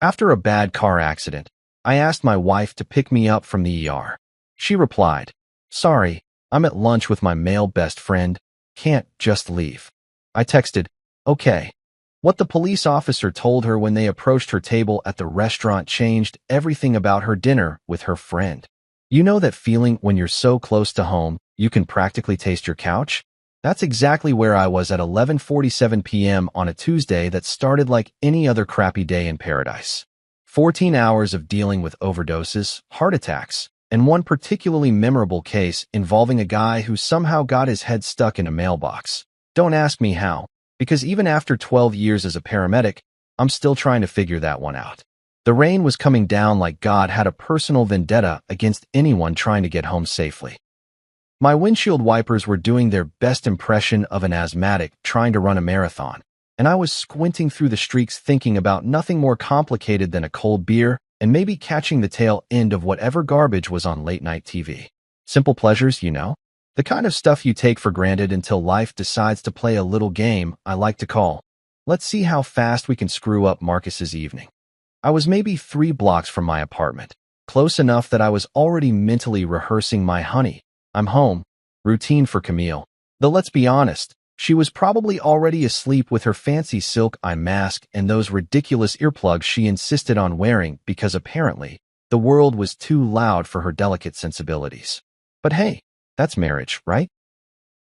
After a bad car accident, I asked my wife to pick me up from the ER. She replied, "Sorry, I'm at lunch with my male best friend. Can't just leave." I texted, "Okay." What the police officer told her when they approached her table at the restaurant changed everything about her dinner with her friend. You know that feeling when you're so close to home, you can practically taste your couch? That's exactly where I was at 11:47 p.m. on a Tuesday that started like any other crappy day in paradise. 14 hours of dealing with overdoses, heart attacks, and one particularly memorable case involving a guy who somehow got his head stuck in a mailbox. Don't ask me how, because even after 12 years as a paramedic, I'm still trying to figure that one out. The rain was coming down like God had a personal vendetta against anyone trying to get home safely. My windshield wipers were doing their best impression of an asthmatic trying to run a marathon, and I was squinting through the streaks thinking about nothing more complicated than a cold beer and maybe catching the tail end of whatever garbage was on late-night TV. Simple pleasures, you know? The kind of stuff you take for granted until life decides to play a little game I like to call, "Let's see how fast we can screw up Marcus's evening." I was maybe 3 blocks from my apartment, close enough that I was already mentally rehearsing my "honey, I'm home" routine for Camille. Though let's be honest, she was probably already asleep with her fancy silk eye mask and those ridiculous earplugs she insisted on wearing because apparently the world was too loud for her delicate sensibilities. But hey, that's marriage, right?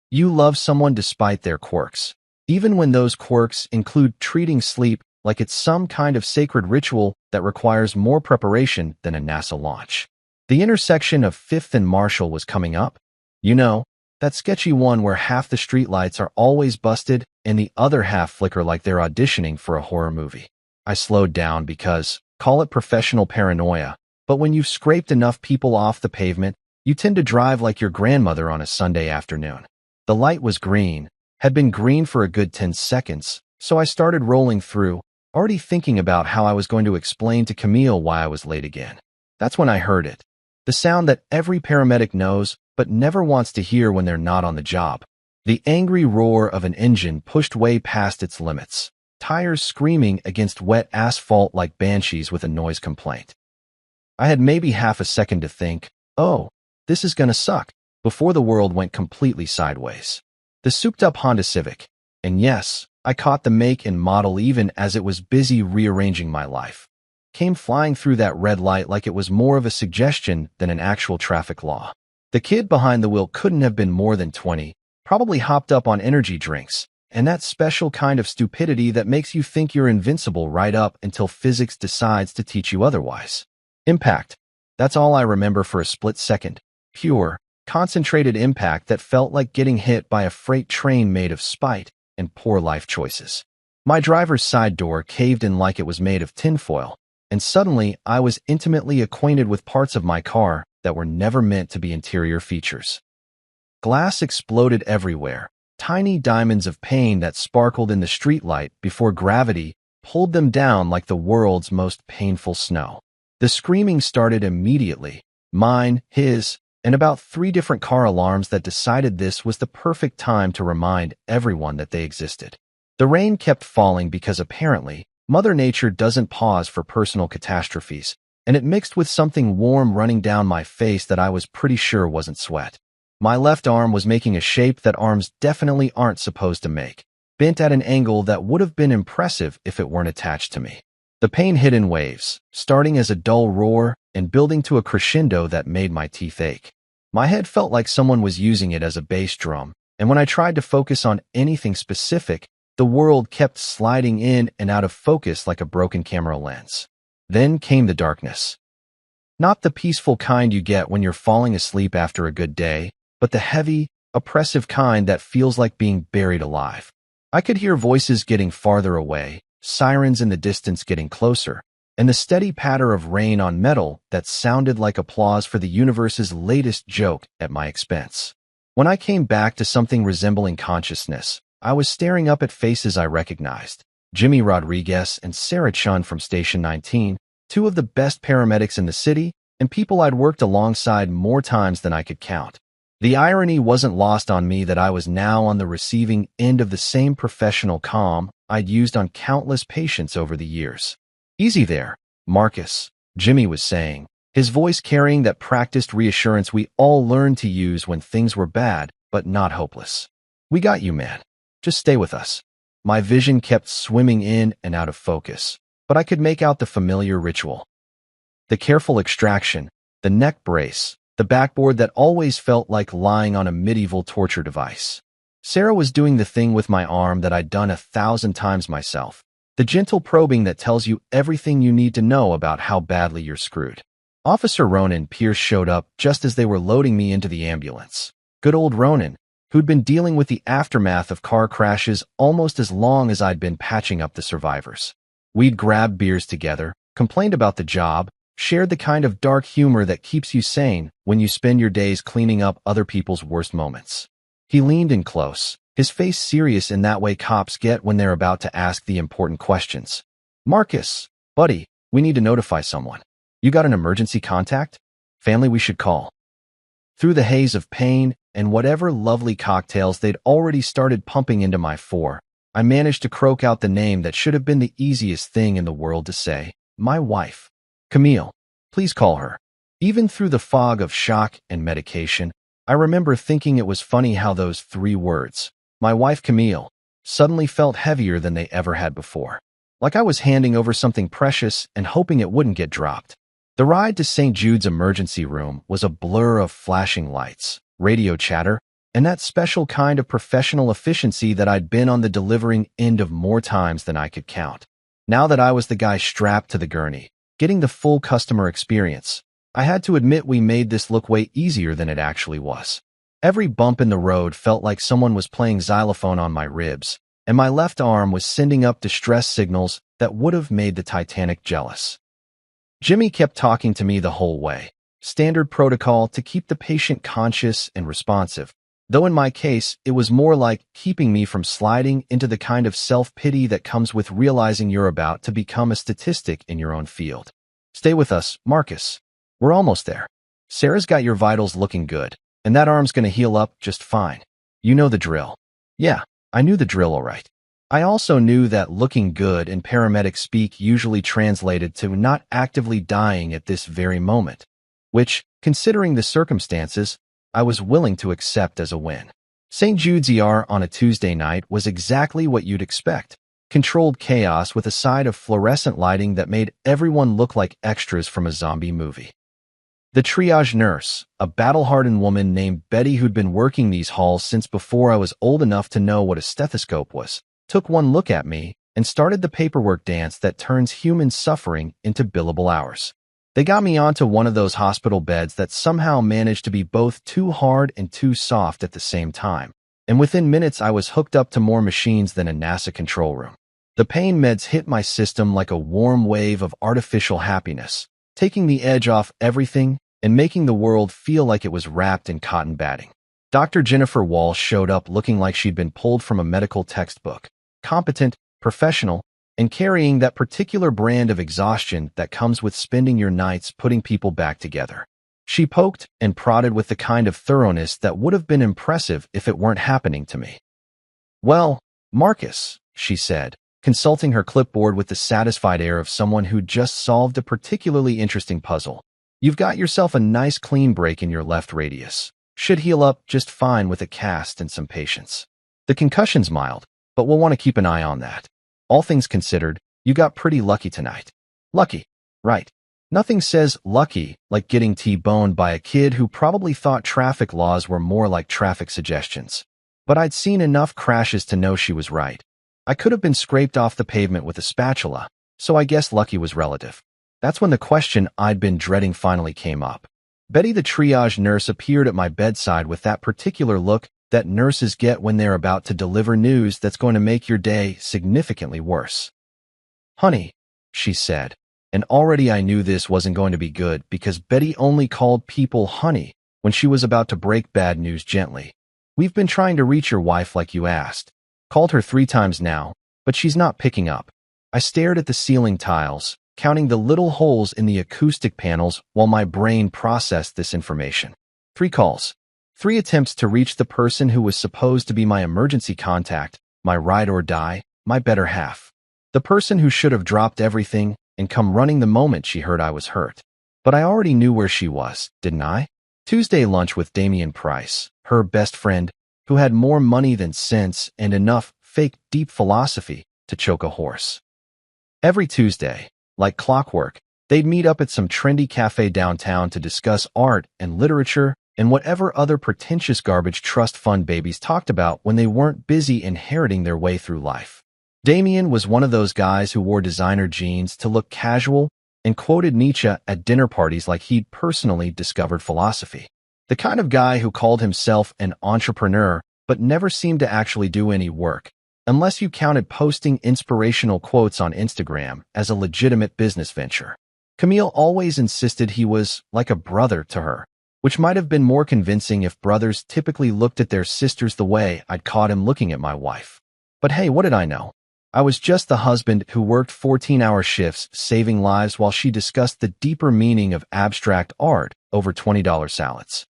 You love someone despite their quirks, even when those quirks include treating sleep like it's some kind of sacred ritual that requires more preparation than a NASA launch. The intersection of 5th and Marshall was coming up. You know, that sketchy one where half the streetlights are always busted and the other half flicker like they're auditioning for a horror movie. I slowed down because, call it professional paranoia, but when you've scraped enough people off the pavement, you tend to drive like your grandmother on a Sunday afternoon. The light was green, had been green for a good 10 seconds, so I started rolling through, already thinking about how I was going to explain to Camille why I was late again. That's when I heard it. The sound that every paramedic knows but never wants to hear when they're not on the job. The angry roar of an engine pushed way past its limits, tires screaming against wet asphalt like banshees with a noise complaint. I had maybe half a second to think, "Oh, this is gonna suck," before the world went completely sideways. The souped-up Honda Civic, and yes, I caught the make and model even as it was busy rearranging my life, came flying through that red light like it was more of a suggestion than an actual traffic law. The kid behind the wheel couldn't have been more than 20, probably hopped up on energy drinks, and that special kind of stupidity that makes you think you're invincible right up until physics decides to teach you otherwise. Impact. That's all I remember for a split second. Pure, concentrated impact that felt like getting hit by a freight train made of spite and poor life choices. My driver's side door caved in like it was made of tinfoil, and suddenly I was intimately acquainted with parts of my car that were never meant to be interior features. Glass exploded everywhere, tiny diamonds of pain that sparkled in the streetlight before gravity pulled them down like the world's most painful snow. The screaming started immediately, mine, his, and about 3 different car alarms that decided this was the perfect time to remind everyone that they existed. The rain kept falling because apparently, Mother Nature doesn't pause for personal catastrophes, and it mixed with something warm running down my face that I was pretty sure wasn't sweat. My left arm was making a shape that arms definitely aren't supposed to make, bent at an angle that would have been impressive if it weren't attached to me. The pain hit in waves, starting as a dull roar and building to a crescendo that made my teeth ache. My head felt like someone was using it as a bass drum, and when I tried to focus on anything specific, the world kept sliding in and out of focus like a broken camera lens. Then came the darkness. Not the peaceful kind you get when you're falling asleep after a good day, but the heavy, oppressive kind that feels like being buried alive. I could hear voices getting farther away, sirens in the distance getting closer, and the steady patter of rain on metal that sounded like applause for the universe's latest joke at my expense. When I came back to something resembling consciousness, I was staring up at faces I recognized. Jimmy Rodriguez and Sarah Chun from Station 19, 2 of the best paramedics in the city, and people I'd worked alongside more times than I could count. The irony wasn't lost on me that I was now on the receiving end of the same professional calm I'd used on countless patients over the years. "Easy there," Marcus, Jimmy was saying, his voice carrying that practiced reassurance we all learned to use when things were bad, but not hopeless. We got you, man. Just stay with us. My vision kept swimming in and out of focus, but I could make out the familiar ritual. The careful extraction, the neck brace, the backboard that always felt like lying on a medieval torture device. Sarah was doing the thing with my arm that I'd done 1,000 times myself. The gentle probing that tells you everything you need to know about how badly you're screwed. Officer Ronan Pierce showed up just as they were loading me into the ambulance. Good old Ronan, who'd been dealing with the aftermath of car crashes almost as long as I'd been patching up the survivors. We'd grabbed beers together, complained about the job, shared the kind of dark humor that keeps you sane when you spend your days cleaning up other people's worst moments. He leaned in close, his face serious in that way cops get when they're about to ask the important questions. Marcus, buddy, we need to notify someone. You got an emergency contact? Family we should call. Through the haze of pain and whatever lovely cocktails they'd already started pumping into my four, I managed to croak out the name that should have been the easiest thing in the world to say, my wife. Camille, please call her. Even through the fog of shock and medication, I remember thinking it was funny how those 3 words, my wife Camille, suddenly felt heavier than they ever had before. Like I was handing over something precious and hoping it wouldn't get dropped. The ride to St. Jude's emergency room was a blur of flashing lights, radio chatter, and that special kind of professional efficiency that I'd been on the delivering end of more times than I could count. Now that I was the guy strapped to the gurney, getting the full customer experience, I had to admit we made this look way easier than it actually was. Every bump in the road felt like someone was playing xylophone on my ribs, and my left arm was sending up distress signals that would have made the Titanic jealous. Jimmy kept talking to me the whole way, standard protocol to keep the patient conscious and responsive, though in my case it was more like keeping me from sliding into the kind of self-pity that comes with realizing you're about to become a statistic in your own field. Stay with us, Marcus. We're almost there. Sarah's got your vitals looking good, and that arm's gonna heal up just fine. You know the drill. Yeah, I knew the drill all right. I also knew that looking good in paramedic speak usually translated to not actively dying at this very moment, which, considering the circumstances, I was willing to accept as a win. St. Jude's ER on a Tuesday night was exactly what you'd expect. Controlled chaos with a side of fluorescent lighting that made everyone look like extras from a zombie movie. The triage nurse, a battle-hardened woman named Betty who'd been working these halls since before I was old enough to know what a stethoscope was, took one look at me and started the paperwork dance that turns human suffering into billable hours. They got me onto one of those hospital beds that somehow managed to be both too hard and too soft at the same time, and within minutes I was hooked up to more machines than a NASA control room. The pain meds hit my system like a warm wave of artificial happiness, taking the edge off everything and making the world feel like it was wrapped in cotton batting. Dr. Jennifer Walsh showed up looking like she'd been pulled from a medical textbook, competent, professional, and carrying that particular brand of exhaustion that comes with spending your nights putting people back together. She poked and prodded with the kind of thoroughness that would have been impressive if it weren't happening to me. Well, Marcus, she said, consulting her clipboard with the satisfied air of someone who'd just solved a particularly interesting puzzle. You've got yourself a nice clean break in your left radius. Should heal up just fine with a cast and some patience. The concussion's mild, but we'll want to keep an eye on that. All things considered, you got pretty lucky tonight. Lucky, right. Nothing says lucky like getting T-boned by a kid who probably thought traffic laws were more like traffic suggestions. But I'd seen enough crashes to know she was right. I could have been scraped off the pavement with a spatula, so I guess lucky was relative. That's when the question I'd been dreading finally came up. Betty the triage nurse appeared at my bedside with that particular look that nurses get when they're about to deliver news that's going to make your day significantly worse. Honey, she said, and already I knew this wasn't going to be good because Betty only called people honey when she was about to break bad news gently. We've been trying to reach your wife like you asked. Called her 3 times now, but she's not picking up. I stared at the ceiling tiles, counting the little holes in the acoustic panels while my brain processed this information. 3 calls. 3 attempts to reach the person who was supposed to be my emergency contact, my ride or die, my better half. The person who should have dropped everything, and come running the moment she heard I was hurt. But I already knew where she was, didn't I? Tuesday lunch with Damian Price, her best friend, who had more money than sense and enough fake deep philosophy to choke a horse. Every Tuesday, like clockwork, they'd meet up at some trendy cafe downtown to discuss art and literature and whatever other pretentious garbage trust fund babies talked about when they weren't busy inheriting their way through life. Damien was one of those guys who wore designer jeans to look casual and quoted Nietzsche at dinner parties like he'd personally discovered philosophy. The kind of guy who called himself an entrepreneur but never seemed to actually do any work, unless you counted posting inspirational quotes on Instagram as a legitimate business venture. Camille always insisted he was like a brother to her, which might have been more convincing if brothers typically looked at their sisters the way I'd caught him looking at my wife. But hey, what did I know? I was just the husband who worked 14-hour shifts saving lives while she discussed the deeper meaning of abstract art over $20 salads.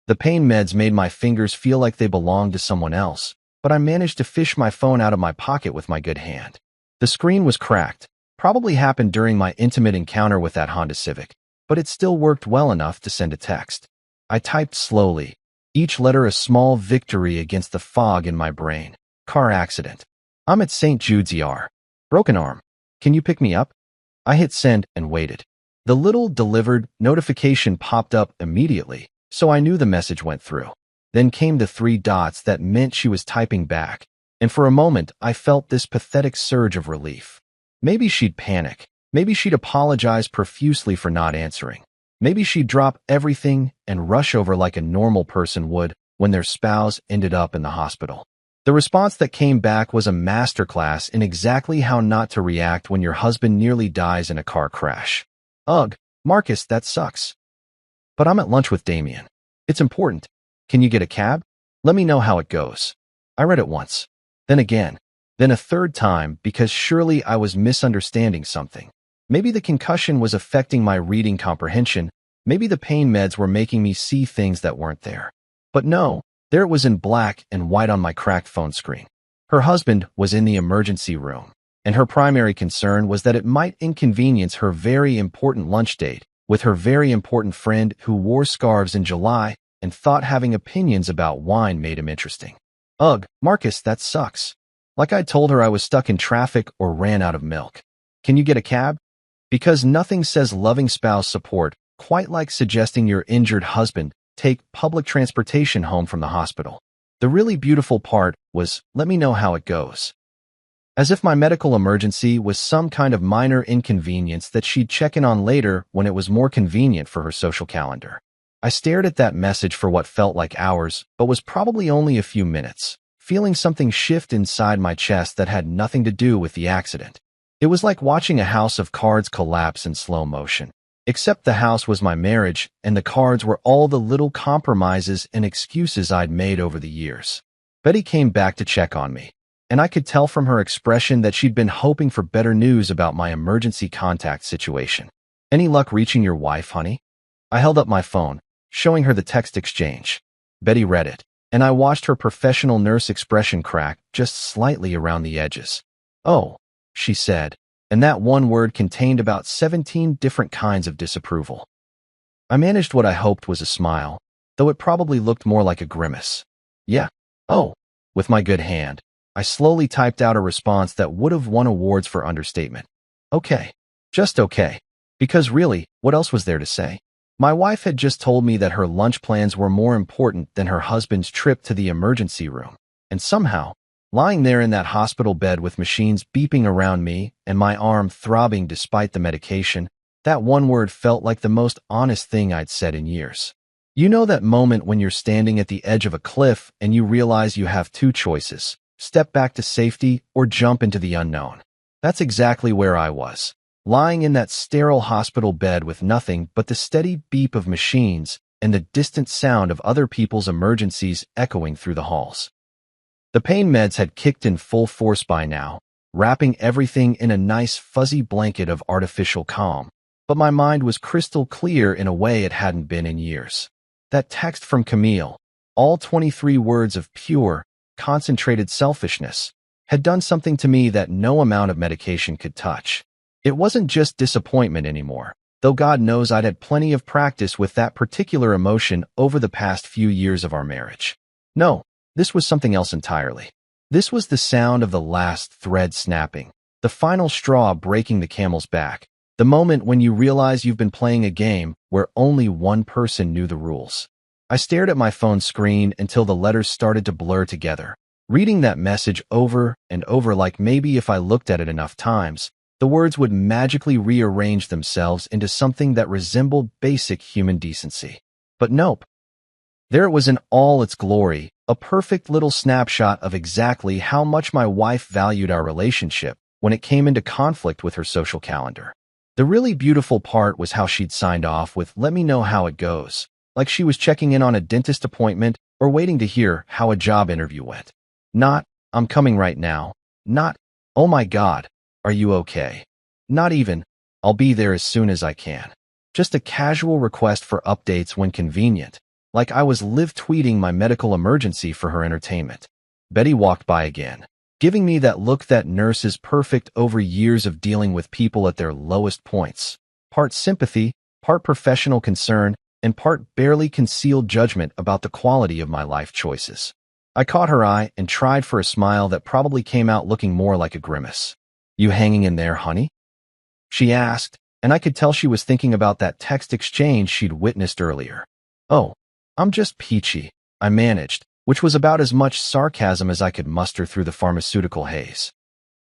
The pain meds made my fingers feel like they belonged to someone else, but I managed to fish my phone out of my pocket with my good hand. The screen was cracked, probably happened during my intimate encounter with that Honda Civic, but it still worked well enough to send a text. I typed slowly, each letter a small victory against the fog in my brain. Car accident. I'm at St. Jude's ER. Broken arm. Can you pick me up? I hit send and waited. The little delivered notification popped up immediately, so I knew the message went through. Then came the 3 dots that meant she was typing back, and for a moment I felt this pathetic surge of relief. Maybe she'd panic. Maybe she'd apologize profusely for not answering. Maybe she'd drop everything and rush over like a normal person would when their spouse ended up in the hospital. The response that came back was a masterclass in exactly how not to react when your husband nearly dies in a car crash. Ugh, Marcus, that sucks. But I'm at lunch with Damien. It's important. Can you get a cab? Let me know how it goes. I read it once, then again, then a third time because surely I was misunderstanding something. Maybe the concussion was affecting my reading comprehension. Maybe the pain meds were making me see things that weren't there. But no. There it was in black and white on my cracked phone screen. Her husband was in the emergency room, and her primary concern was that it might inconvenience her very important lunch date with her very important friend who wore scarves in July and thought having opinions about wine made him interesting. Ugh, Marcus, that sucks. Like I'd told her I was stuck in traffic or ran out of milk. Can you get a cab? Because nothing says loving spouse support quite like suggesting your injured husband take public transportation home from the hospital. The really beautiful part was, let me know how it goes. As if my medical emergency was some kind of minor inconvenience that she'd check in on later when it was more convenient for her social calendar. I stared at that message for what felt like hours, but was probably only a few minutes, feeling something shift inside my chest that had nothing to do with the accident. It was like watching a house of cards collapse in slow motion. Except the house was my marriage, and the cards were all the little compromises and excuses I'd made over the years. Betty came back to check on me, and I could tell from her expression that she'd been hoping for better news about my emergency contact situation. Any luck reaching your wife, honey? I held up my phone, showing her the text exchange. Betty read it, and I watched her professional nurse expression crack just slightly around the edges. Oh, she said. And that one word contained about 17 different kinds of disapproval. I managed what I hoped was a smile, though it probably looked more like a grimace. Yeah. Oh. With my good hand, I slowly typed out a response that would have won awards for understatement. Okay. Just okay. Because really, what else was there to say? My wife had just told me that her lunch plans were more important than her husband's trip to the emergency room, and somehow, lying there in that hospital bed with machines beeping around me and my arm throbbing despite the medication, that one word felt like the most honest thing I'd said in years. You know that moment when you're standing at the edge of a cliff and you realize you have 2 choices, step back to safety or jump into the unknown. That's exactly where I was, lying in that sterile hospital bed with nothing but the steady beep of machines and the distant sound of other people's emergencies echoing through the halls. The pain meds had kicked in full force by now, wrapping everything in a nice fuzzy blanket of artificial calm, but my mind was crystal clear in a way it hadn't been in years. That text from Camille, all 23 words of pure, concentrated selfishness, had done something to me that no amount of medication could touch. It wasn't just disappointment anymore, though God knows I'd had plenty of practice with that particular emotion over the past few years of our marriage. No, this was something else entirely. This was the sound of the last thread snapping, the final straw breaking the camel's back, the moment when you realize you've been playing a game where only one person knew the rules. I stared at my phone screen until the letters started to blur together, reading that message over and over like maybe if I looked at it enough times, the words would magically rearrange themselves into something that resembled basic human decency. But nope. There it was in all its glory, a perfect little snapshot of exactly how much my wife valued our relationship when it came into conflict with her social calendar. The really beautiful part was how she'd signed off with "let me know how it goes," like she was checking in on a dentist appointment or waiting to hear how a job interview went. Not, "I'm coming right now." Not, "Oh my God, are you okay?" Not even, "I'll be there as soon as I can." Just a casual request for updates when convenient, like I was live tweeting my medical emergency for her entertainment. Betty walked by again, giving me that look that nurses perfect over years of dealing with people at their lowest points. Part sympathy, part professional concern, and part barely concealed judgment about the quality of my life choices. I caught her eye and tried for a smile that probably came out looking more like a grimace. "You hanging in there, honey?" she asked, and I could tell she was thinking about that text exchange she'd witnessed earlier. "Oh, I'm just peachy," I managed, which was about as much sarcasm as I could muster through the pharmaceutical haze.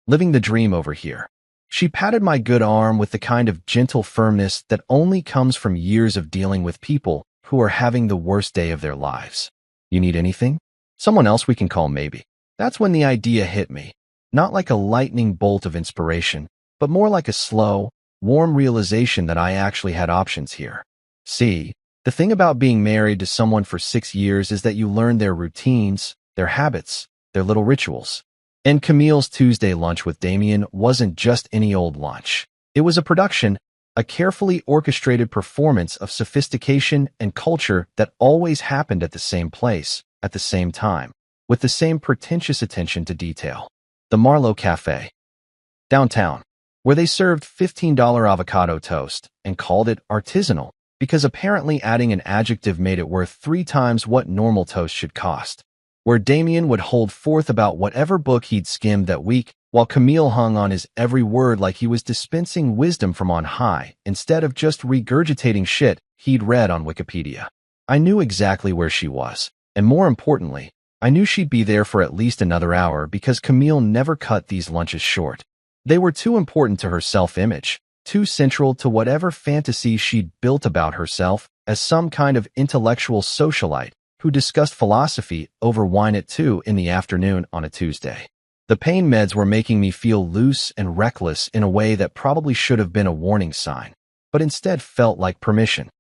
"Living the dream over here." She patted my good arm with the kind of gentle firmness that only comes from years of dealing with people who are having the worst day of their lives. "You need anything? Someone else we can call maybe." That's when the idea hit me, not like a lightning bolt of inspiration, but more like a slow, warm realization that I actually had options here. See, the thing about being married to someone for 6 years is that you learn their routines, their habits, their little rituals. And Camille's Tuesday lunch with Damien wasn't just any old lunch. It was a production, a carefully orchestrated performance of sophistication and culture that always happened at the same place, at the same time, with the same pretentious attention to detail. The Marlowe Cafe, downtown, where they served $15 avocado toast and called it artisanal, because apparently adding an adjective made it worth 3 times what normal toast should cost. Where Damien would hold forth about whatever book he'd skimmed that week, while Camille hung on his every word like he was dispensing wisdom from on high, instead of just regurgitating shit he'd read on Wikipedia. I knew exactly where she was, and more importantly, I knew she'd be there for at least another hour because Camille never cut these lunches short. They were too important to her self-image, too central to whatever fantasy she'd built about herself as some kind of intellectual socialite who discussed philosophy over wine at 2 in the afternoon on a Tuesday. The pain meds were making me feel loose and reckless in a way that probably should have been a warning sign, but instead felt like permission.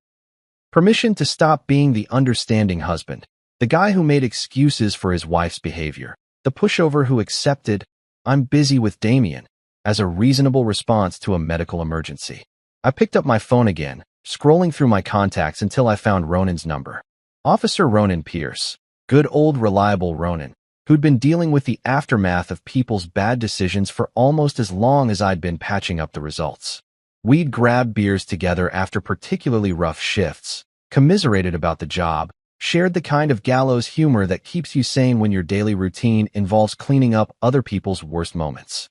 Permission to stop being the understanding husband, the guy who made excuses for his wife's behavior, the pushover who accepted, "I'm busy with Damien," as a reasonable response to a medical emergency. I picked up my phone again, scrolling through my contacts until I found Ronan's number. Officer Ronan Pierce, good old reliable Ronan, who'd been dealing with the aftermath of people's bad decisions for almost as long as I'd been patching up the results. We'd grabbed beers together after particularly rough shifts, commiserated about the job, shared the kind of gallows humor that keeps you sane when your daily routine involves cleaning up other people's worst moments.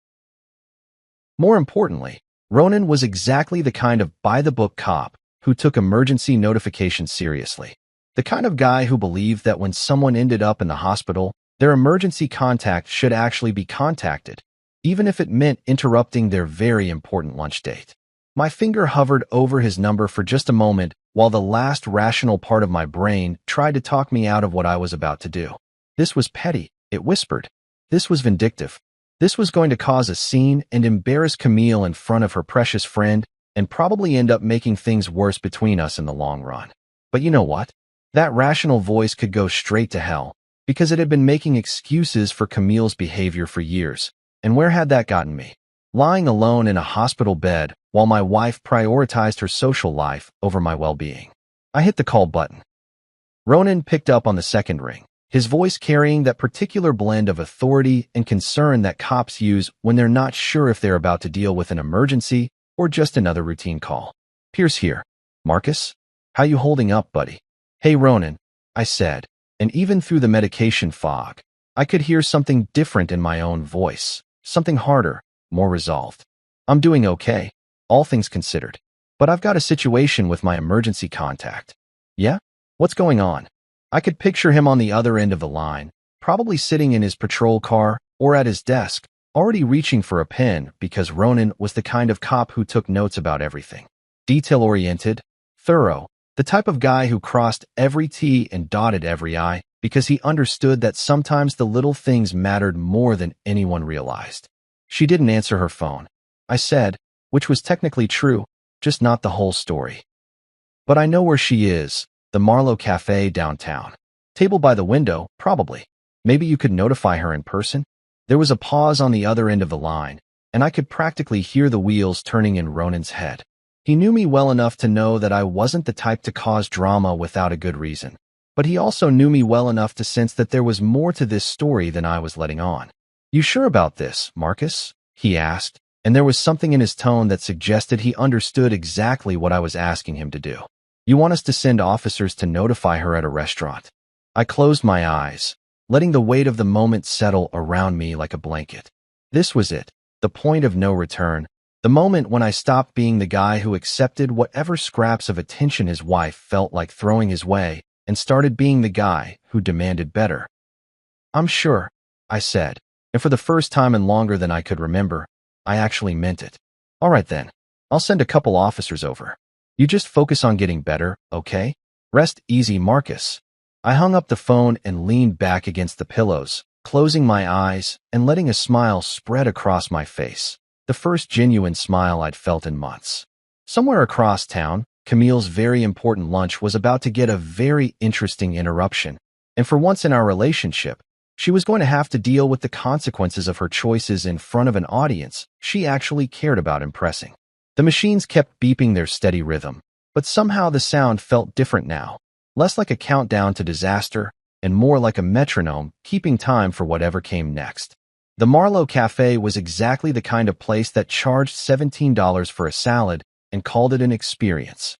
More importantly, Ronan was exactly the kind of by-the-book cop who took emergency notifications seriously. The kind of guy who believed that when someone ended up in the hospital, their emergency contact should actually be contacted, even if it meant interrupting their very important lunch date. My finger hovered over his number for just a moment while the last rational part of my brain tried to talk me out of what I was about to do. This was petty, it whispered. This was vindictive. This was going to cause a scene and embarrass Camille in front of her precious friend and probably end up making things worse between us in the long run. But you know what? That rational voice could go straight to hell, because it had been making excuses for Camille's behavior for years. And where had that gotten me? Lying alone in a hospital bed while my wife prioritized her social life over my well-being. I hit the call button. Ronan picked up on the second ring, his voice carrying that particular blend of authority and concern that cops use when they're not sure if they're about to deal with an emergency or just another routine call. "Pierce here. Marcus? How you holding up, buddy?" "Hey, Ronan," I said, and even through the medication fog, I could hear something different in my own voice, something harder, more resolved. "I'm doing okay, all things considered. But I've got a situation with my emergency contact." "Yeah? What's going on?" I could picture him on the other end of the line, probably sitting in his patrol car or at his desk, already reaching for a pen because Ronan was the kind of cop who took notes about everything. Detail-oriented, thorough, the type of guy who crossed every T and dotted every I because he understood that sometimes the little things mattered more than anyone realized. "She didn't answer her phone," I said, which was technically true, just not the whole story. "But I know where she is, the Marlowe Cafe downtown. Table by the window, probably. Maybe you could notify her in person?" There was a pause on the other end of the line, and I could practically hear the wheels turning in Ronan's head. He knew me well enough to know that I wasn't the type to cause drama without a good reason. But he also knew me well enough to sense that there was more to this story than I was letting on. "You sure about this, Marcus?" he asked, and there was something in his tone that suggested he understood exactly what I was asking him to do. "You want us to send officers to notify her at a restaurant?" I closed my eyes, letting the weight of the moment settle around me like a blanket. This was it, the point of no return, the moment when I stopped being the guy who accepted whatever scraps of attention his wife felt like throwing his way and started being the guy who demanded better. "I'm sure," I said, and for the first time in longer than I could remember, I actually meant it. "All right then, I'll send a couple officers over. You just focus on getting better, okay? Rest easy, Marcus." I hung up the phone and leaned back against the pillows, closing my eyes and letting a smile spread across my face, the first genuine smile I'd felt in months. Somewhere across town, Camille's very important lunch was about to get a very interesting interruption, and for once in our relationship, she was going to have to deal with the consequences of her choices in front of an audience she actually cared about impressing. The machines kept beeping their steady rhythm, but somehow the sound felt different now, less like a countdown to disaster and more like a metronome keeping time for whatever came next. The Marlowe Cafe was exactly the kind of place that charged $17 for a salad and called it an experience.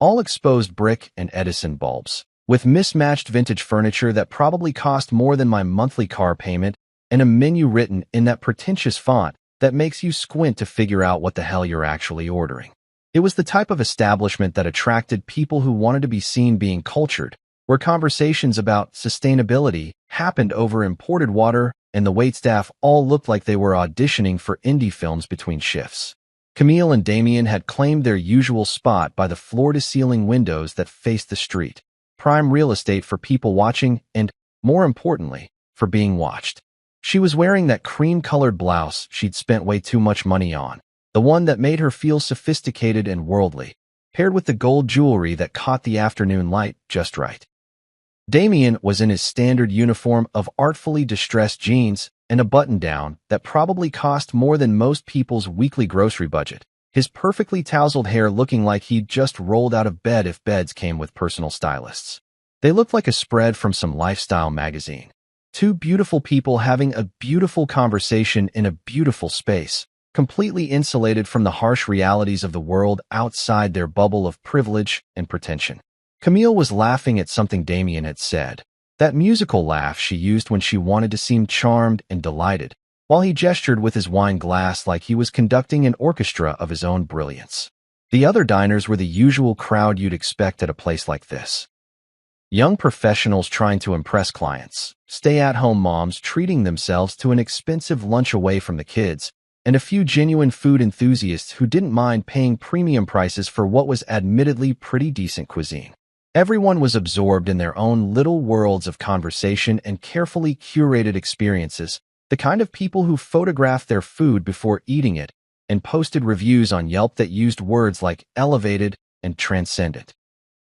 All exposed brick and Edison bulbs, with mismatched vintage furniture that probably cost more than my monthly car payment, and a menu written in that pretentious font that makes you squint to figure out what the hell you're actually ordering. It was the type of establishment that attracted people who wanted to be seen being cultured, where conversations about sustainability happened over imported water and the waitstaff all looked like they were auditioning for indie films between shifts. Camille and Damien had claimed their usual spot by the floor-to-ceiling windows that faced the street, prime real estate for people watching and, more importantly, for being watched. She was wearing that cream-colored blouse she'd spent way too much money on, the one that made her feel sophisticated and worldly, paired with the gold jewelry that caught the afternoon light just right. Damien was in his standard uniform of artfully distressed jeans and a button-down that probably cost more than most people's weekly grocery budget, his perfectly tousled hair looking like he'd just rolled out of bed if beds came with personal stylists. They looked like a spread from some lifestyle magazine. Two beautiful people having a beautiful conversation in a beautiful space, completely insulated from the harsh realities of the world outside their bubble of privilege and pretension. Camille was laughing at something Damien had said, that musical laugh she used when she wanted to seem charmed and delighted, while he gestured with his wine glass like he was conducting an orchestra of his own brilliance. The other diners were the usual crowd you'd expect at a place like this. Young professionals trying to impress clients, stay-at-home moms treating themselves to an expensive lunch away from the kids, and a few genuine food enthusiasts who didn't mind paying premium prices for what was admittedly pretty decent cuisine. Everyone was absorbed in their own little worlds of conversation and carefully curated experiences, the kind of people who photographed their food before eating it and posted reviews on Yelp that used words like elevated and transcendent.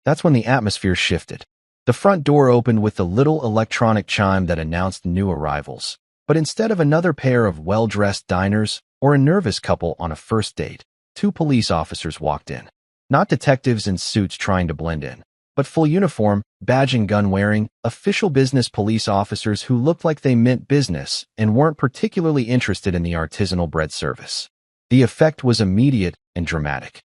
That's when the atmosphere shifted. The front door opened with the little electronic chime that announced new arrivals. But instead of another pair of well-dressed diners or a nervous couple on a first date, two police officers walked in. Not detectives in suits trying to blend in, but full uniform, badge and gun wearing, official business police officers who looked like they meant business and weren't particularly interested in the artisanal bread service. The effect was immediate and dramatic.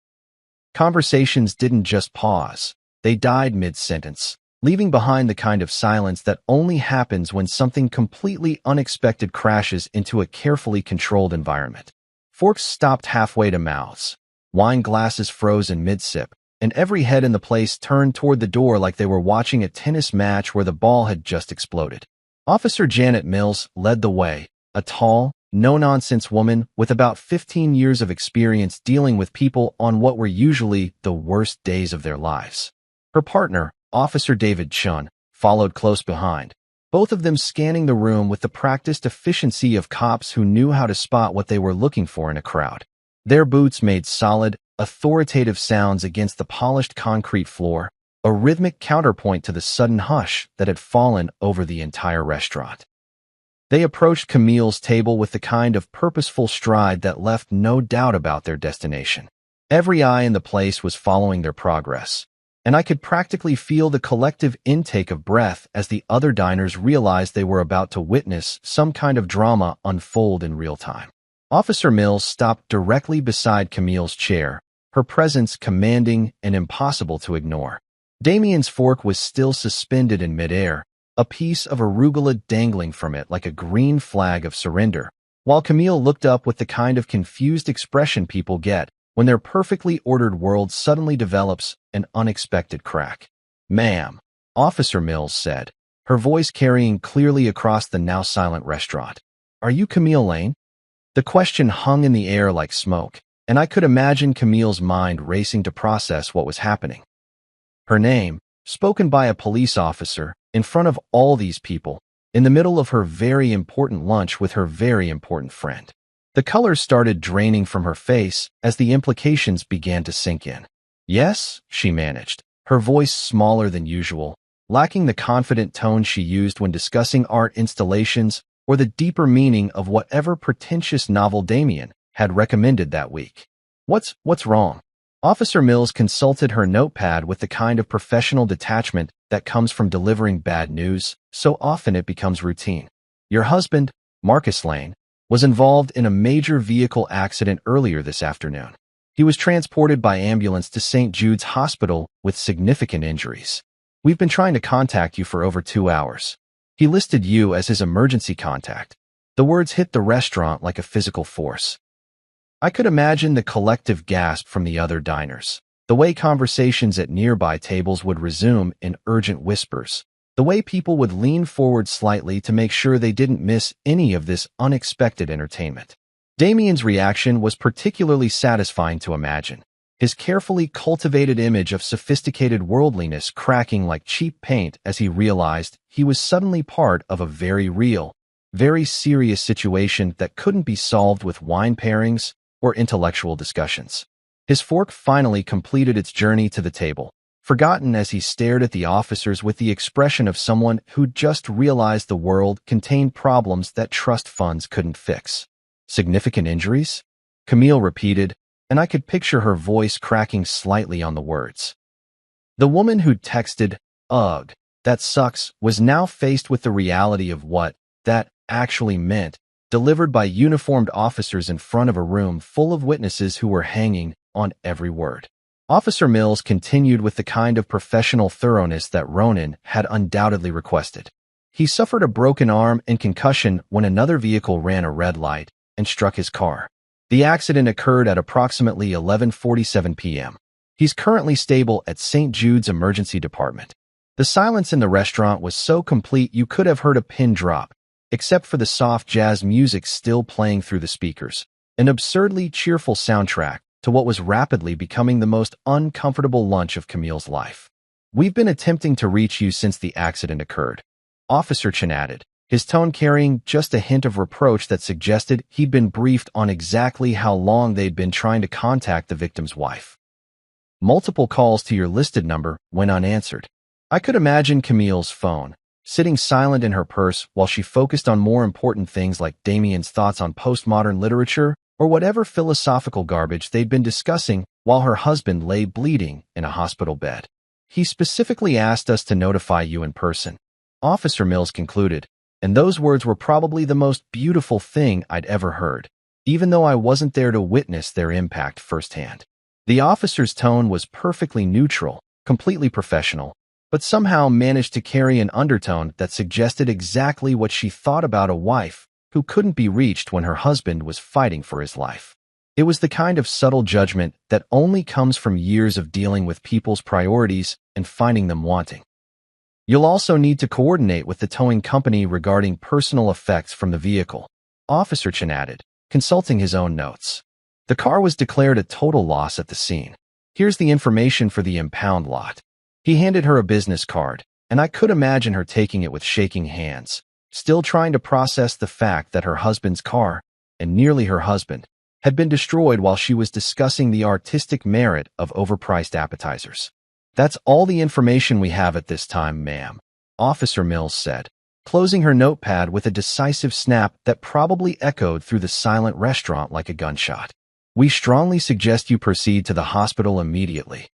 Conversations didn't just pause, they died mid-sentence, leaving behind the kind of silence that only happens when something completely unexpected crashes into a carefully controlled environment. Forks stopped halfway to mouths. Wine glasses froze in mid-sip, and every head in the place turned toward the door like they were watching a tennis match where the ball had just exploded. Officer Janet Mills led the way, a tall, no-nonsense woman with about 15 years of experience dealing with people on what were usually the worst days of their lives. Her partner, Officer David Chun, followed close behind, both of them scanning the room with the practiced efficiency of cops who knew how to spot what they were looking for in a crowd. Their boots made solid, authoritative sounds against the polished concrete floor, a rhythmic counterpoint to the sudden hush that had fallen over the entire restaurant. They approached Camille's table with the kind of purposeful stride that left no doubt about their destination. Every eye in the place was following their progress, and I could practically feel the collective intake of breath as the other diners realized they were about to witness some kind of drama unfold in real time. Officer Mills stopped directly beside Camille's chair, her presence commanding and impossible to ignore. Damien's fork was still suspended in midair, a piece of arugula dangling from it like a green flag of surrender, while Camille looked up with the kind of confused expression people get when their perfectly ordered world suddenly develops an unexpected crack. "Ma'am," Officer Mills said, her voice carrying clearly across the now silent restaurant. "Are you Camille Lane?" The question hung in the air like smoke, and I could imagine Camille's mind racing to process what was happening. Her name, spoken by a police officer, in front of all these people, in the middle of her very important lunch with her very important friend. The color started draining from her face as the implications began to sink in. "Yes," she managed, her voice smaller than usual, lacking the confident tone she used when discussing art installations or the deeper meaning of whatever pretentious novel Damien had recommended that week. What's wrong?" Officer Mills consulted her notepad with the kind of professional detachment that comes from delivering bad news, so often it becomes routine. "Your husband, Marcus Lane, was involved in a major vehicle accident earlier this afternoon. He was transported by ambulance to St. Jude's Hospital with significant injuries. We've been trying to contact you for over 2 hours. He listed you as his emergency contact." The words hit the restaurant like a physical force. I could imagine the collective gasp from the other diners, the way conversations at nearby tables would resume in urgent whispers, the way people would lean forward slightly to make sure they didn't miss any of this unexpected entertainment. Damien's reaction was particularly satisfying to imagine, his carefully cultivated image of sophisticated worldliness cracking like cheap paint as he realized he was suddenly part of a very real, very serious situation that couldn't be solved with wine pairings or intellectual discussions. His fork finally completed its journey to the table, forgotten as he stared at the officers with the expression of someone who'd just realized the world contained problems that trust funds couldn't fix. "Significant injuries?" Camille repeated, and I could picture her voice cracking slightly on the words. The woman who'd texted, "Ugh, that sucks," was now faced with the reality of what that actually meant, delivered by uniformed officers in front of a room full of witnesses who were hanging on every word. Officer Mills continued with the kind of professional thoroughness that Ronan had undoubtedly requested. He suffered a broken arm and concussion when another vehicle ran a red light and struck his car. The accident occurred at approximately 11:47 p.m. He's currently stable at St. Jude's Emergency Department. The silence in the restaurant was so complete you could have heard a pin drop, except for the soft jazz music still playing through the speakers, an absurdly cheerful soundtrack to what was rapidly becoming the most uncomfortable lunch of Camille's life. "We've been attempting to reach you since the accident occurred," Officer Chen added, his tone carrying just a hint of reproach that suggested he'd been briefed on exactly how long they'd been trying to contact the victim's wife. "Multiple calls to your listed number went unanswered." I could imagine Camille's phone, sitting silent in her purse while she focused on more important things like Damien's thoughts on postmodern literature or whatever philosophical garbage they'd been discussing while her husband lay bleeding in a hospital bed. He specifically asked us to notify you in person," Officer Mills concluded, and those words were probably the most beautiful thing I'd ever heard, even though I wasn't there to witness their impact firsthand. The officer's tone was perfectly neutral, completely professional, but somehow managed to carry an undertone that suggested exactly what she thought about a wife who couldn't be reached when her husband was fighting for his life. It was the kind of subtle judgment that only comes from years of dealing with people's priorities and finding them wanting. "You'll also need to coordinate with the towing company regarding personal effects from the vehicle," Officer Chen added, consulting his own notes. "The car was declared a total loss at the scene. Here's the information for the impound lot." He handed her a business card, and I could imagine her taking it with shaking hands, still trying to process the fact that her husband's car, and nearly her husband, had been destroyed while she was discussing the artistic merit of overpriced appetizers. "That's all the information we have at this time, ma'am," Officer Mills said, closing her notepad with a decisive snap that probably echoed through the silent restaurant like a gunshot. "We strongly suggest you proceed to the hospital immediately."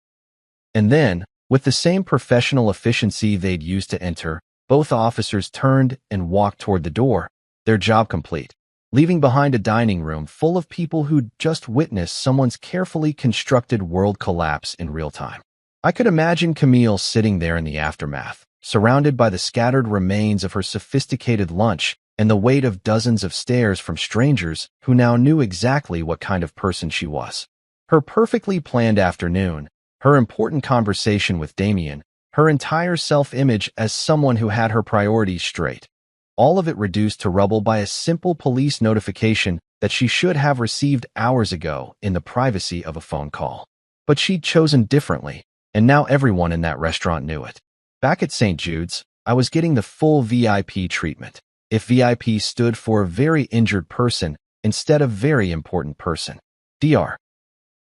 And then, with the same professional efficiency they'd used to enter, both officers turned and walked toward the door, their job complete, leaving behind a dining room full of people who'd just witnessed someone's carefully constructed world collapse in real time. I could imagine Camille sitting there in the aftermath, surrounded by the scattered remains of her sophisticated lunch and the weight of dozens of stares from strangers who now knew exactly what kind of person she was. Her perfectly planned afternoon, her important conversation with Damien, her entire self-image as someone who had her priorities straight. All of it reduced to rubble by a simple police notification that she should have received hours ago in the privacy of a phone call. But she'd chosen differently, and now everyone in that restaurant knew it. Back at St. Jude's, I was getting the full VIP treatment. If VIP stood for a very injured person instead of very important person. Dr.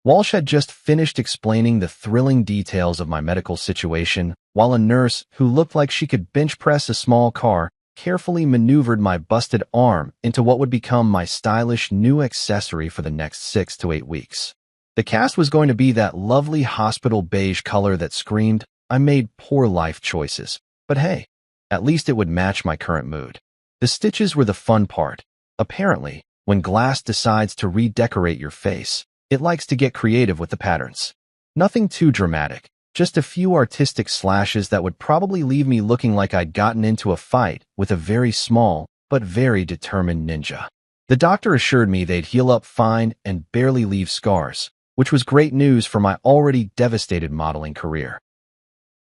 Walsh had just finished explaining the thrilling details of my medical situation, while a nurse who looked like she could bench press a small car carefully maneuvered my busted arm into what would become my stylish new accessory for the next 6 to 8 weeks. The cast was going to be that lovely hospital beige color that screamed, I made poor life choices. But hey, at least it would match my current mood. The stitches were the fun part. Apparently, when glass decides to redecorate your face, it likes to get creative with the patterns. Nothing too dramatic, just a few artistic slashes that would probably leave me looking like I'd gotten into a fight with a very small but very determined ninja. The doctor assured me they'd heal up fine and barely leave scars, which was great news for my already devastated modeling career.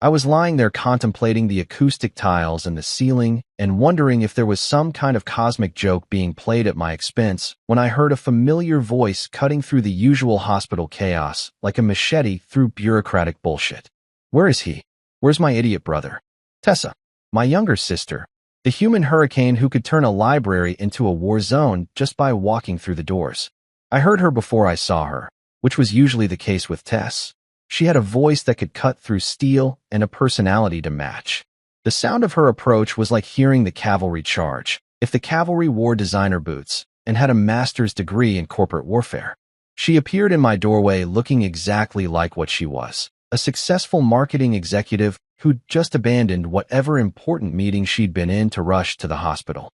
I was lying there contemplating the acoustic tiles and the ceiling and wondering if there was some kind of cosmic joke being played at my expense when I heard a familiar voice cutting through the usual hospital chaos like a machete through bureaucratic bullshit. Where is he? Where's my idiot brother? Tessa, my younger sister, the human hurricane who could turn a library into a war zone just by walking through the doors. I heard her before I saw her, which was usually the case with Tess. She had a voice that could cut through steel and a personality to match. The sound of her approach was like hearing the cavalry charge, if the cavalry wore designer boots and had a master's degree in corporate warfare. She appeared in my doorway looking exactly like what she was, a successful marketing executive who'd just abandoned whatever important meeting she'd been in to rush to the hospital.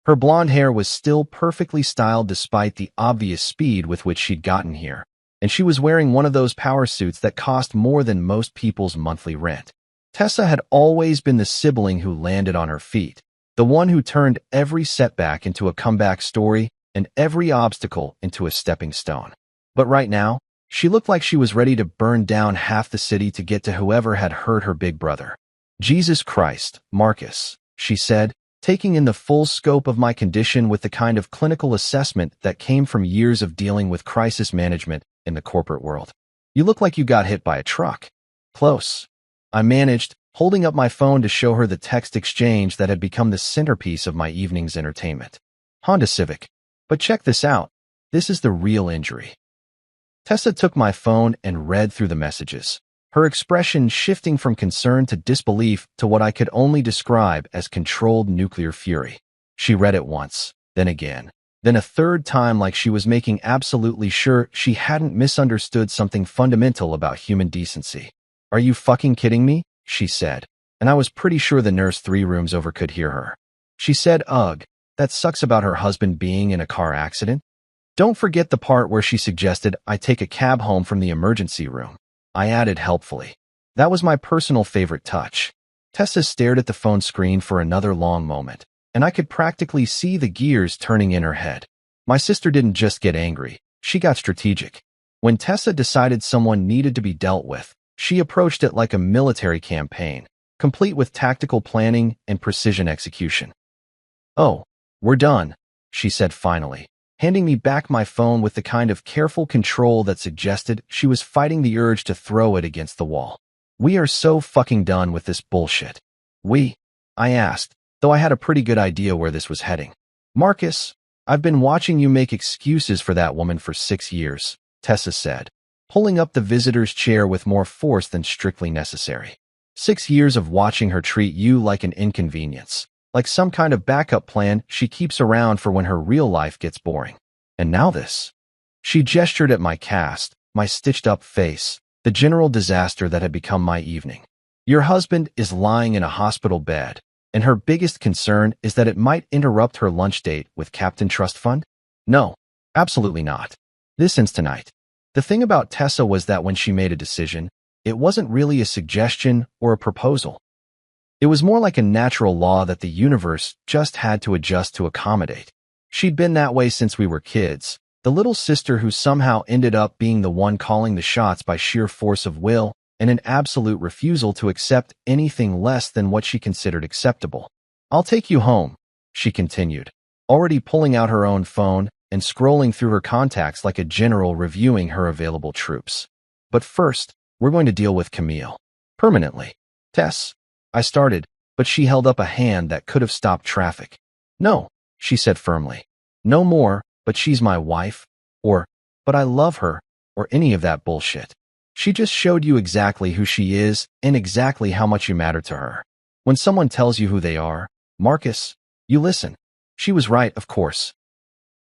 Her blonde hair was still perfectly styled despite the obvious speed with which she'd gotten here, and she was wearing one of those power suits that cost more than most people's monthly rent. Tessa had always been the sibling who landed on her feet, the one who turned every setback into a comeback story and every obstacle into a stepping stone. But right now, she looked like she was ready to burn down half the city to get to whoever had hurt her big brother. Jesus Christ, Marcus, she said, taking in the full scope of my condition with the kind of clinical assessment that came from years of dealing with crisis management in the corporate world. You look like you got hit by a truck. Close. I managed, holding up my phone to show her the text exchange that had become the centerpiece of my evening's entertainment. Honda Civic. But check this out. This is the real injury. Tessa took my phone and read through the messages, her expression shifting from concern to disbelief to what I could only describe as controlled nuclear fury. She read it once, then again, then a third time like she was making absolutely sure she hadn't misunderstood something fundamental about human decency. Are you fucking kidding me? She said, and I was pretty sure the nurse 3 rooms over could hear her. She said, ugh, that sucks about her husband being in a car accident. Don't forget the part where she suggested I take a cab home from the emergency room. I added helpfully. That was my personal favorite touch. Tessa stared at the phone screen for another long moment, and I could practically see the gears turning in her head. My sister didn't just get angry, she got strategic. When Tessa decided someone needed to be dealt with, she approached it like a military campaign, complete with tactical planning and precision execution. Oh, we're done, she said finally, handing me back my phone with the kind of careful control that suggested she was fighting the urge to throw it against the wall. We are so fucking done with this bullshit. I asked, though I had a pretty good idea where this was heading. Marcus, I've been watching you make excuses for that woman for 6 years, Tessa said, pulling up the visitor's chair with more force than strictly necessary. 6 years of watching her treat you like an inconvenience, like some kind of backup plan she keeps around for when her real life gets boring. And now this. She gestured at my cast, my stitched-up face, the general disaster that had become my evening. Your husband is lying in a hospital bed, and her biggest concern is that it might interrupt her lunch date with Captain Trust Fund? No, absolutely not. This ends tonight. The thing about Tessa was that when she made a decision, it wasn't really a suggestion or a proposal. It was more like a natural law that the universe just had to adjust to accommodate. She'd been that way since we were kids, the little sister who somehow ended up being the one calling the shots by sheer force of will and an absolute refusal to accept anything less than what she considered acceptable. I'll take you home, she continued, already pulling out her own phone and scrolling through her contacts like a general reviewing her available troops. But first, we're going to deal with Camille. Permanently. Tess, I started, but she held up a hand that could have stopped traffic. No, she said firmly. No more, but she's my wife, or, but I love her, or any of that bullshit. She just showed you exactly who she is and exactly how much you matter to her. When someone tells you who they are, Marcus, you listen. She was right, of course.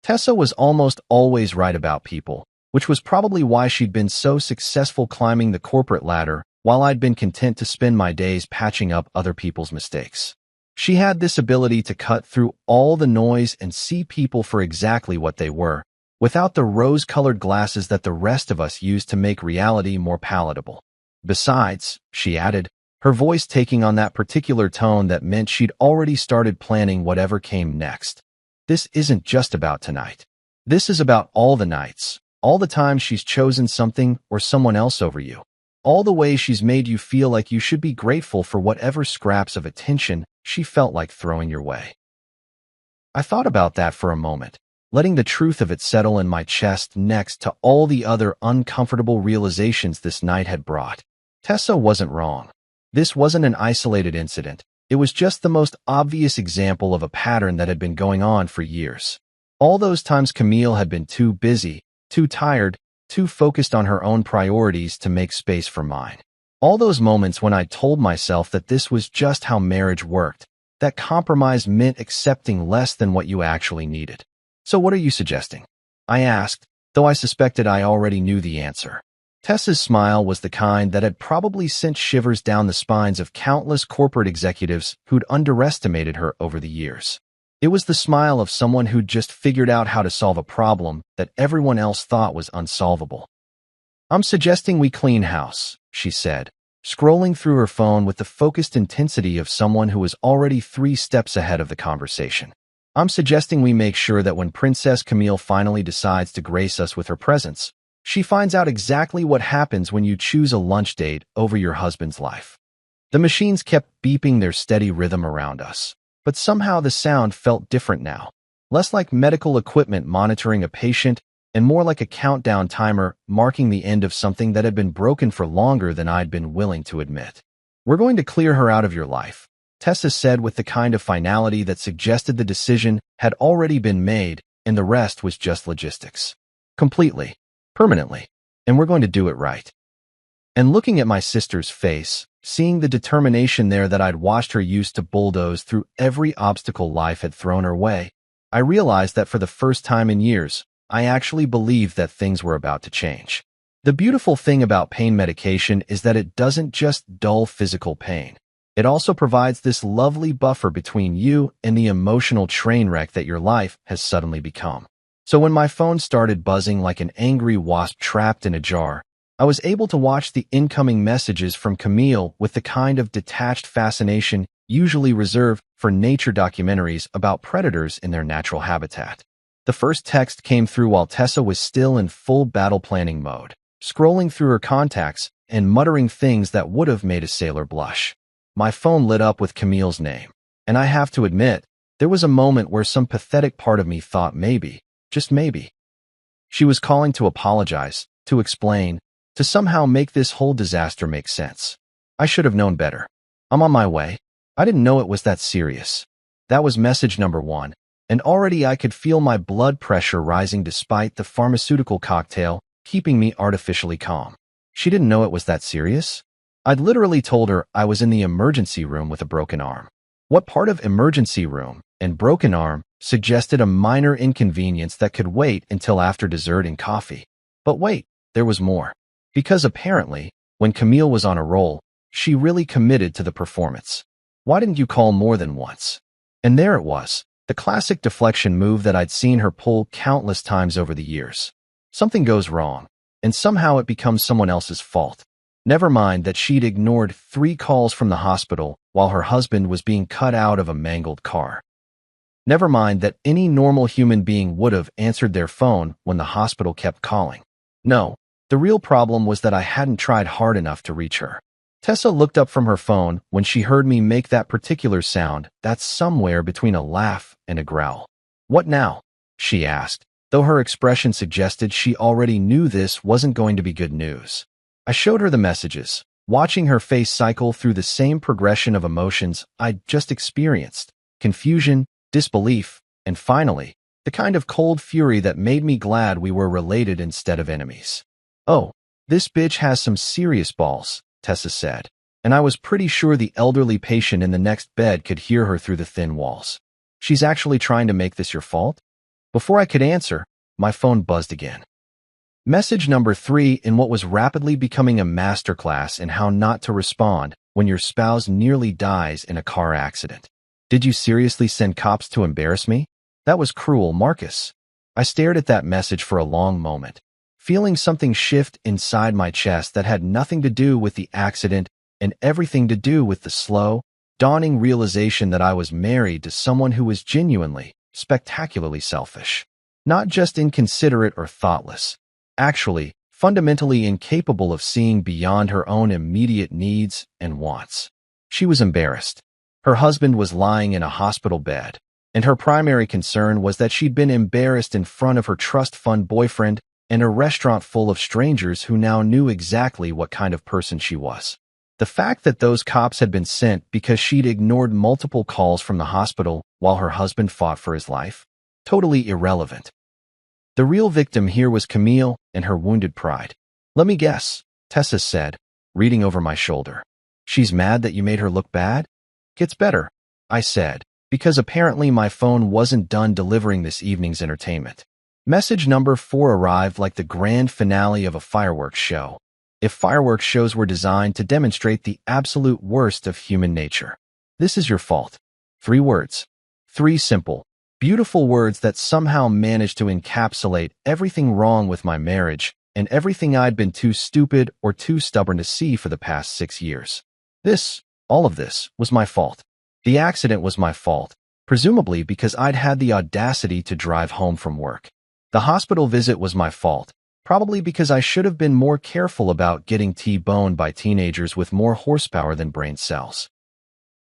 Tessa was almost always right about people, which was probably why she'd been so successful climbing the corporate ladder while I'd been content to spend my days patching up other people's mistakes. She had this ability to cut through all the noise and see people for exactly what they were, without the rose-colored glasses that the rest of us use to make reality more palatable. Besides, she added, her voice taking on that particular tone that meant she'd already started planning whatever came next. This isn't just about tonight. This is about all the nights, all the times she's chosen something or someone else over you, all the ways she's made you feel like you should be grateful for whatever scraps of attention she felt like throwing your way. I thought about that for a moment, letting the truth of it settle in my chest next to all the other uncomfortable realizations this night had brought. Tessa wasn't wrong. This wasn't an isolated incident. It was just the most obvious example of a pattern that had been going on for years. All those times Camille had been too busy, too tired, too focused on her own priorities to make space for mine. All those moments when I told myself that this was just how marriage worked, that compromise meant accepting less than what you actually needed. So what are you suggesting? I asked, though I suspected I already knew the answer. Tessa's smile was the kind that had probably sent shivers down the spines of countless corporate executives who'd underestimated her over the years. It was the smile of someone who'd just figured out how to solve a problem that everyone else thought was unsolvable. I'm suggesting we clean house, she said, scrolling through her phone with the focused intensity of someone who was already 3 steps ahead of the conversation. I'm suggesting we make sure that when Princess Camille finally decides to grace us with her presence, she finds out exactly what happens when you choose a lunch date over your husband's life. The machines kept beeping their steady rhythm around us, but somehow the sound felt different now, less like medical equipment monitoring a patient and more like a countdown timer marking the end of something that had been broken for longer than I'd been willing to admit. We're going to clear her out of your life, Tessa said with the kind of finality that suggested the decision had already been made and the rest was just logistics. Completely. Permanently. And we're going to do it right. And looking at my sister's face, seeing the determination there that I'd watched her use to bulldoze through every obstacle life had thrown her way, I realized that for the first time in years, I actually believed that things were about to change. The beautiful thing about pain medication is that it doesn't just dull physical pain. It also provides this lovely buffer between you and the emotional train wreck that your life has suddenly become. So when my phone started buzzing like an angry wasp trapped in a jar, I was able to watch the incoming messages from Camille with the kind of detached fascination usually reserved for nature documentaries about predators in their natural habitat. The first text came through while Tessa was still in full battle planning mode, scrolling through her contacts and muttering things that would have made a sailor blush. My phone lit up with Camille's name, and I have to admit, there was a moment where some pathetic part of me thought maybe, just maybe, she was calling to apologize, to explain, to somehow make this whole disaster make sense. I should have known better. I'm on my way. I didn't know it was that serious. That was message number 1, and already I could feel my blood pressure rising despite the pharmaceutical cocktail keeping me artificially calm. She didn't know it was that serious? I'd literally told her I was in the emergency room with a broken arm. What part of emergency room and broken arm suggested a minor inconvenience that could wait until after dessert and coffee? But wait, there was more. Because apparently, when Camille was on a roll, she really committed to the performance. Why didn't you call more than once? And there it was, the classic deflection move that I'd seen her pull countless times over the years. Something goes wrong, and somehow it becomes someone else's fault. Never mind that she'd ignored 3 calls from the hospital while her husband was being cut out of a mangled car. Never mind that any normal human being would have answered their phone when the hospital kept calling. No, the real problem was that I hadn't tried hard enough to reach her. Tessa looked up from her phone when she heard me make that particular sound that's somewhere between a laugh and a growl. "What now?" she asked, though her expression suggested she already knew this wasn't going to be good news. I showed her the messages, watching her face cycle through the same progression of emotions I'd just experienced: confusion, disbelief, and finally, the kind of cold fury that made me glad we were related instead of enemies. "Oh, this bitch has some serious balls," Tessa said, and I was pretty sure the elderly patient in the next bed could hear her through the thin walls. "She's actually trying to make this your fault?" Before I could answer, my phone buzzed again. Message number 3 in what was rapidly becoming a masterclass in how not to respond when your spouse nearly dies in a car accident. "Did you seriously send cops to embarrass me? That was cruel, Marcus." I stared at that message for a long moment, feeling something shift inside my chest that had nothing to do with the accident and everything to do with the slow, dawning realization that I was married to someone who was genuinely, spectacularly selfish. Not just inconsiderate or thoughtless. Actually, fundamentally incapable of seeing beyond her own immediate needs and wants. She was embarrassed. Her husband was lying in a hospital bed, and her primary concern was that she'd been embarrassed in front of her trust fund boyfriend and a restaurant full of strangers who now knew exactly what kind of person she was. The fact that those cops had been sent because she'd ignored multiple calls from the hospital while her husband fought for his life? Totally irrelevant. The real victim here was Camille and her wounded pride. "Let me guess," Tessa said, reading over my shoulder. "She's mad that you made her look bad?" "Gets better," I said, because apparently my phone wasn't done delivering this evening's entertainment. Message number 4 arrived like the grand finale of a fireworks show. If fireworks shows were designed to demonstrate the absolute worst of human nature. "This is your fault." 3 words. 3 simple, beautiful words that somehow managed to encapsulate everything wrong with my marriage and everything I'd been too stupid or too stubborn to see for the past 6 years. All of this, was my fault. The accident was my fault, presumably because I'd had the audacity to drive home from work. The hospital visit was my fault, probably because I should have been more careful about getting T-boned by teenagers with more horsepower than brain cells.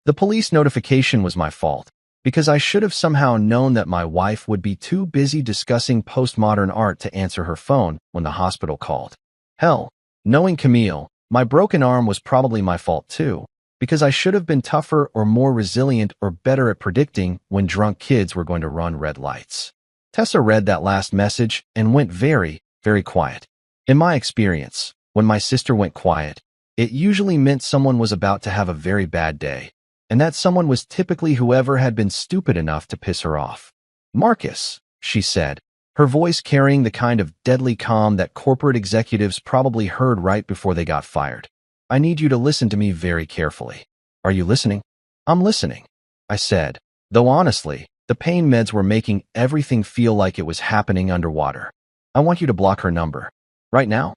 The police notification was my fault, because I should have somehow known that my wife would be too busy discussing postmodern art to answer her phone when the hospital called. Hell, knowing Camille, my broken arm was probably my fault too, because I should have been tougher or more resilient or better at predicting when drunk kids were going to run red lights. Tessa read that last message and went very, very quiet. In my experience, when my sister went quiet, it usually meant someone was about to have a very bad day, and that someone was typically whoever had been stupid enough to piss her off. "Marcus," she said, her voice carrying the kind of deadly calm that corporate executives probably heard right before they got fired. I need you to listen to me very carefully. Are you listening? I'm listening, I said, though honestly, the pain meds were making everything feel like it was happening underwater. I want you to block her number. Right now?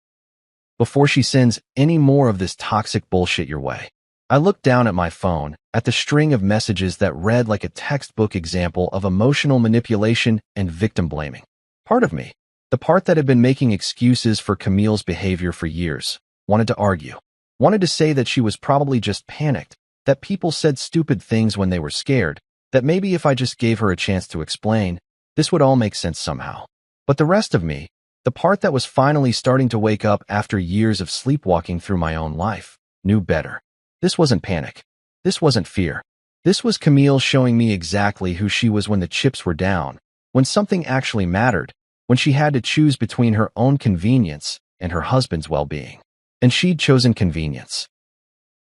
Before she sends any more of this toxic bullshit your way. I looked down at my phone, at the string of messages that read like a textbook example of emotional manipulation and victim blaming. Part of me, the part that had been making excuses for Camille's behavior for years, wanted to argue. Wanted to say that she was probably just panicked, that people said stupid things when they were scared, that maybe if I just gave her a chance to explain, this would all make sense somehow. But the rest of me, the part that was finally starting to wake up after years of sleepwalking through my own life, knew better. This wasn't panic. This wasn't fear. This was Camille showing me exactly who she was when the chips were down, when something actually mattered, when she had to choose between her own convenience and her husband's well-being. And she'd chosen convenience.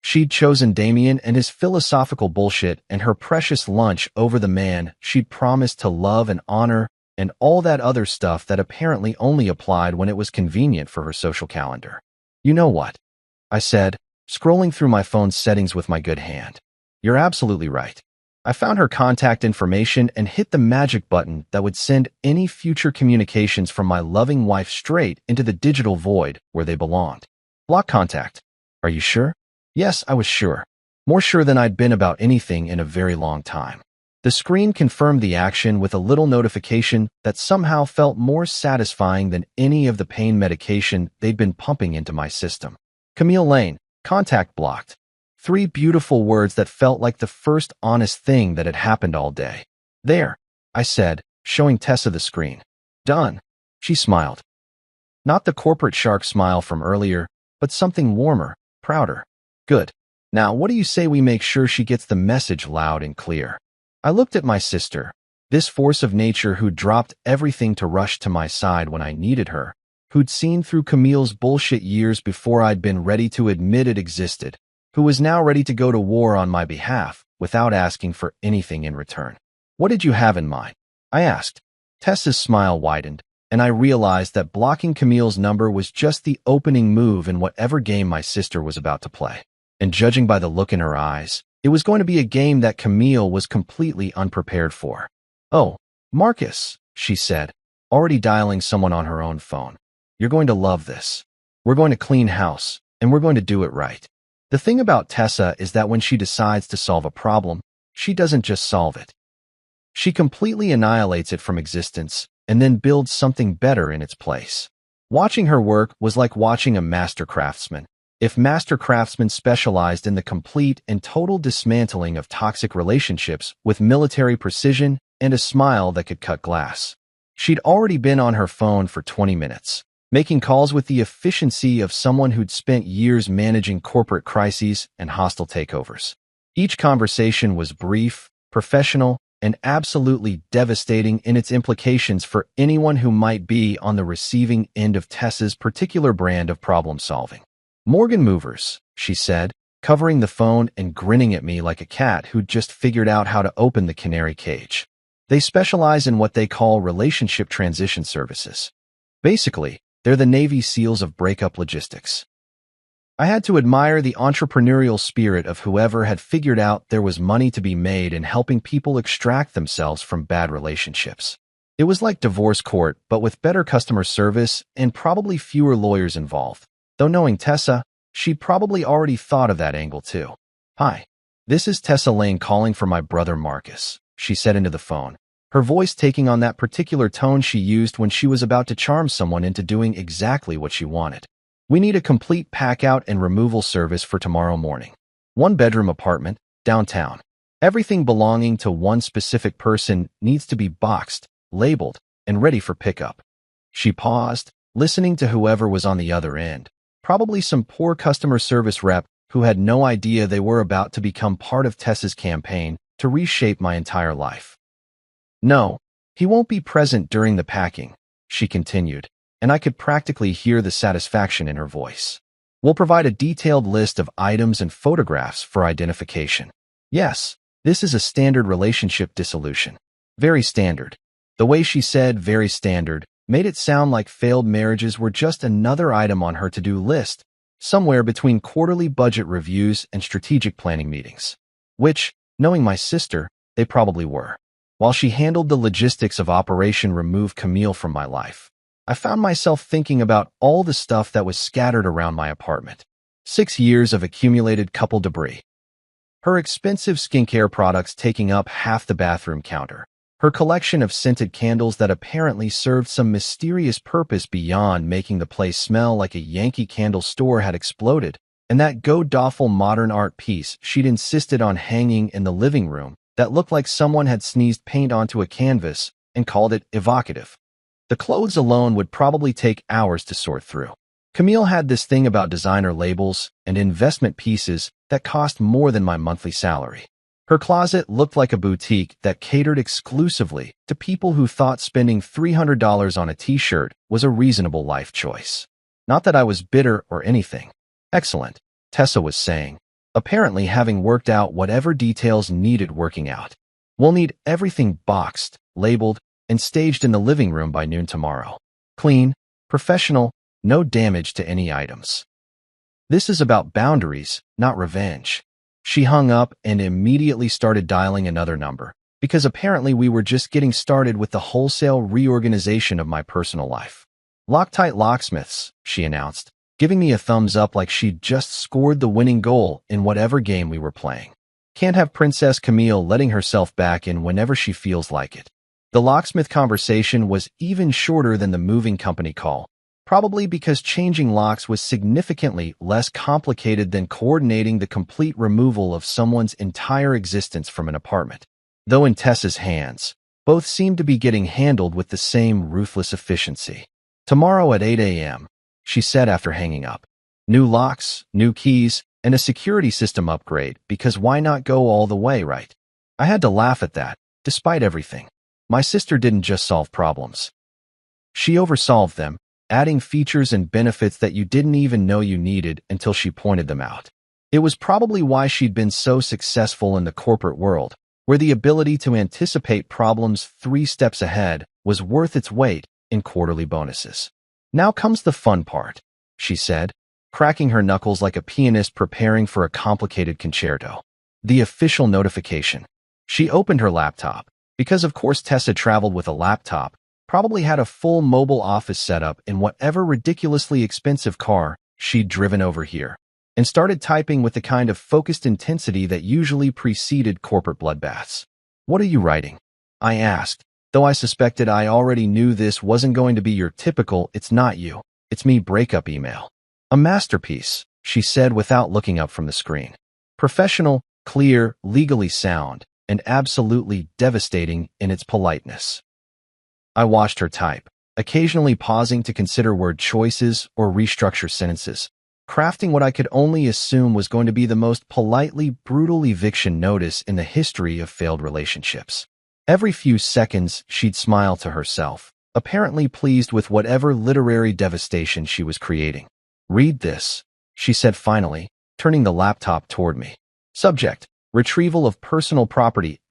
She'd chosen Damien and his philosophical bullshit and her precious lunch over the man she'd promised to love and honor and all that other stuff that apparently only applied when it was convenient for her social calendar. You know what? I said, scrolling through my phone's settings with my good hand. You're absolutely right. I found her contact information and hit the magic button that would send any future communications from my loving wife straight into the digital void where they belonged. Block contact. Are you sure? Yes, I was sure. More sure than I'd been about anything in a very long time. The screen confirmed the action with a little notification that somehow felt more satisfying than any of the pain medication they'd been pumping into my system. Camille Lane, contact blocked. 3 beautiful words that felt like the first honest thing that had happened all day. There, I said, showing Tessa the screen. Done. She smiled. Not the corporate shark smile from earlier, but something warmer, prouder. Good. Now, what do you say we make sure she gets the message loud and clear? I looked at my sister, this force of nature who'd dropped everything to rush to my side when I needed her, who'd seen through Camille's bullshit years before I'd been ready to admit it existed, who was now ready to go to war on my behalf without asking for anything in return. What did you have in mind? I asked. Tessa's smile widened, and I realized that blocking Camille's number was just the opening move in whatever game my sister was about to play. And judging by the look in her eyes, it was going to be a game that Camille was completely unprepared for. Oh, Marcus, she said, already dialing someone on her own phone. You're going to love this. We're going to clean house, and we're going to do it right. The thing about Tessa is that when she decides to solve a problem, she doesn't just solve it. She completely annihilates it from existence and then builds something better in its place. Watching her work was like watching a master craftsman. If master craftsmen specialized in the complete and total dismantling of toxic relationships with military precision and a smile that could cut glass. She'd already been on her phone for 20 minutes, making calls with the efficiency of someone who'd spent years managing corporate crises and hostile takeovers. Each conversation was brief, professional, and absolutely devastating in its implications for anyone who might be on the receiving end of Tessa's particular brand of problem solving. Morgan Movers, she said, covering the phone and grinning at me like a cat who'd just figured out how to open the canary cage. They specialize in what they call relationship transition services. Basically, they're the Navy SEALs of breakup logistics. I had to admire the entrepreneurial spirit of whoever had figured out there was money to be made in helping people extract themselves from bad relationships. It was like divorce court, but with better customer service and probably fewer lawyers involved. Though knowing Tessa, she'd probably already thought of that angle too. Hi, this is Tessa Lane calling for my brother Marcus, she said into the phone, her voice taking on that particular tone she used when she was about to charm someone into doing exactly what she wanted. We need a complete pack-out and removal service for tomorrow morning. 1-bedroom apartment, downtown. Everything belonging to one specific person needs to be boxed, labeled, and ready for pickup. She paused, listening to whoever was on the other end. Probably some poor customer service rep who had no idea they were about to become part of Tessa's campaign to reshape my entire life. No, he won't be present during the packing, she continued, and I could practically hear the satisfaction in her voice. We'll provide a detailed list of items and photographs for identification. Yes, this is a standard relationship dissolution. Very standard. The way she said very standard made it sound like failed marriages were just another item on her to-do list, somewhere between quarterly budget reviews and strategic planning meetings. Which, knowing my sister, they probably were. While she handled the logistics of Operation Remove Camille from my life, I found myself thinking about all the stuff that was scattered around my apartment. 6 years of accumulated couple debris. Her expensive skincare products taking up half the bathroom counter. Her collection of scented candles that apparently served some mysterious purpose beyond making the place smell like a Yankee Candle store had exploded. And that god-awful modern art piece she'd insisted on hanging in the living room that looked like someone had sneezed paint onto a canvas and called it evocative. The clothes alone would probably take hours to sort through. Camille had this thing about designer labels and investment pieces that cost more than my monthly salary. Her closet looked like a boutique that catered exclusively to people who thought spending $300 on a t-shirt was a reasonable life choice. Not that I was bitter or anything. Excellent, Tessa was saying, apparently having worked out whatever details needed working out. We'll need everything boxed, labeled, and staged in the living room by noon tomorrow. Clean, professional, no damage to any items. This is about boundaries, not revenge. She hung up and immediately started dialing another number, because apparently we were just getting started with the wholesale reorganization of my personal life. Loctite locksmiths, she announced, giving me a thumbs up like she'd just scored the winning goal in whatever game we were playing. Can't have Princess Camille letting herself back in whenever she feels like it. The locksmith conversation was even shorter than the moving company call, probably because changing locks was significantly less complicated than coordinating the complete removal of someone's entire existence from an apartment. Though in Tessa's hands, both seemed to be getting handled with the same ruthless efficiency. Tomorrow at 8 a.m., she said after hanging up. New locks, new keys, and a security system upgrade, because why not go all the way, right? I had to laugh at that, despite everything. My sister didn't just solve problems. She oversolved them, adding features and benefits that you didn't even know you needed until she pointed them out. It was probably why she'd been so successful in the corporate world, where the ability to anticipate problems 3 steps ahead was worth its weight in quarterly bonuses. Now comes the fun part, she said, cracking her knuckles like a pianist preparing for a complicated concerto. The official notification. She opened her laptop, because of course Tessa traveled with a laptop, probably had a full mobile office setup in whatever ridiculously expensive car she'd driven over here, and started typing with the kind of focused intensity that usually preceded corporate bloodbaths. What are you writing? I asked, though I suspected I already knew this wasn't going to be your typical "it's not you, it's me" breakup email. A masterpiece, she said without looking up from the screen. Professional, clear, legally sound, and absolutely devastating in its politeness. I watched her type, occasionally pausing to consider word choices or restructure sentences, crafting what I could only assume was going to be the most politely brutal eviction notice in the history of failed relationships. Every few seconds, she'd smile to herself, apparently pleased with whatever literary devastation she was creating. Read this, she said finally, turning the laptop toward me. Subject: Retrieval of personal property, ***.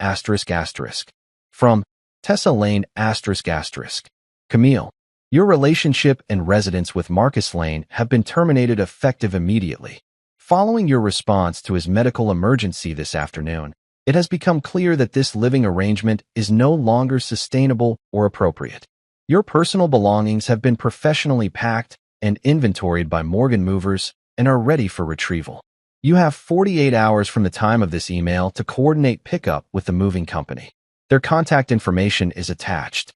From Tessa Lane, ***. Camille, your relationship and residence with Marcus Lane have been terminated effective immediately. Following your response to his medical emergency this afternoon, it has become clear that this living arrangement is no longer sustainable or appropriate. Your personal belongings have been professionally packed and inventoried by Morgan movers and are ready for retrieval. You have 48 hours from the time of this email to coordinate pickup with the moving company. Their contact information is attached.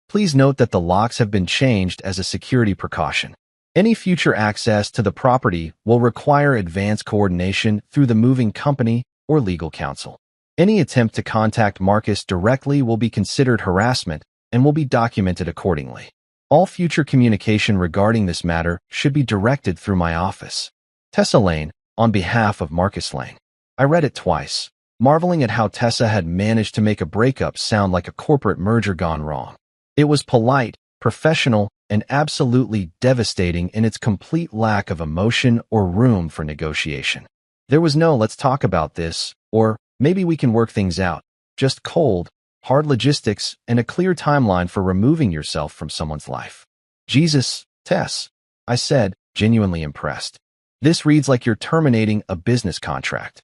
Please note that the locks have been changed as a security precaution. Any future access to the property will require advance coordination through the moving company or legal counsel. Any attempt to contact Marcus directly will be considered harassment and will be documented accordingly. All future communication regarding this matter should be directed through my office. Tessa Lane, on behalf of Marcus Lane. I read it twice, marveling at how Tessa had managed to make a breakup sound like a corporate merger gone wrong. It was polite, professional, and absolutely devastating in its complete lack of emotion or room for negotiation. There was no "let's talk about this," or "maybe we can work things out," just cold, hard logistics, and a clear timeline for removing yourself from someone's life. Jesus, Tess, I said, genuinely impressed. This reads like you're terminating a business contract.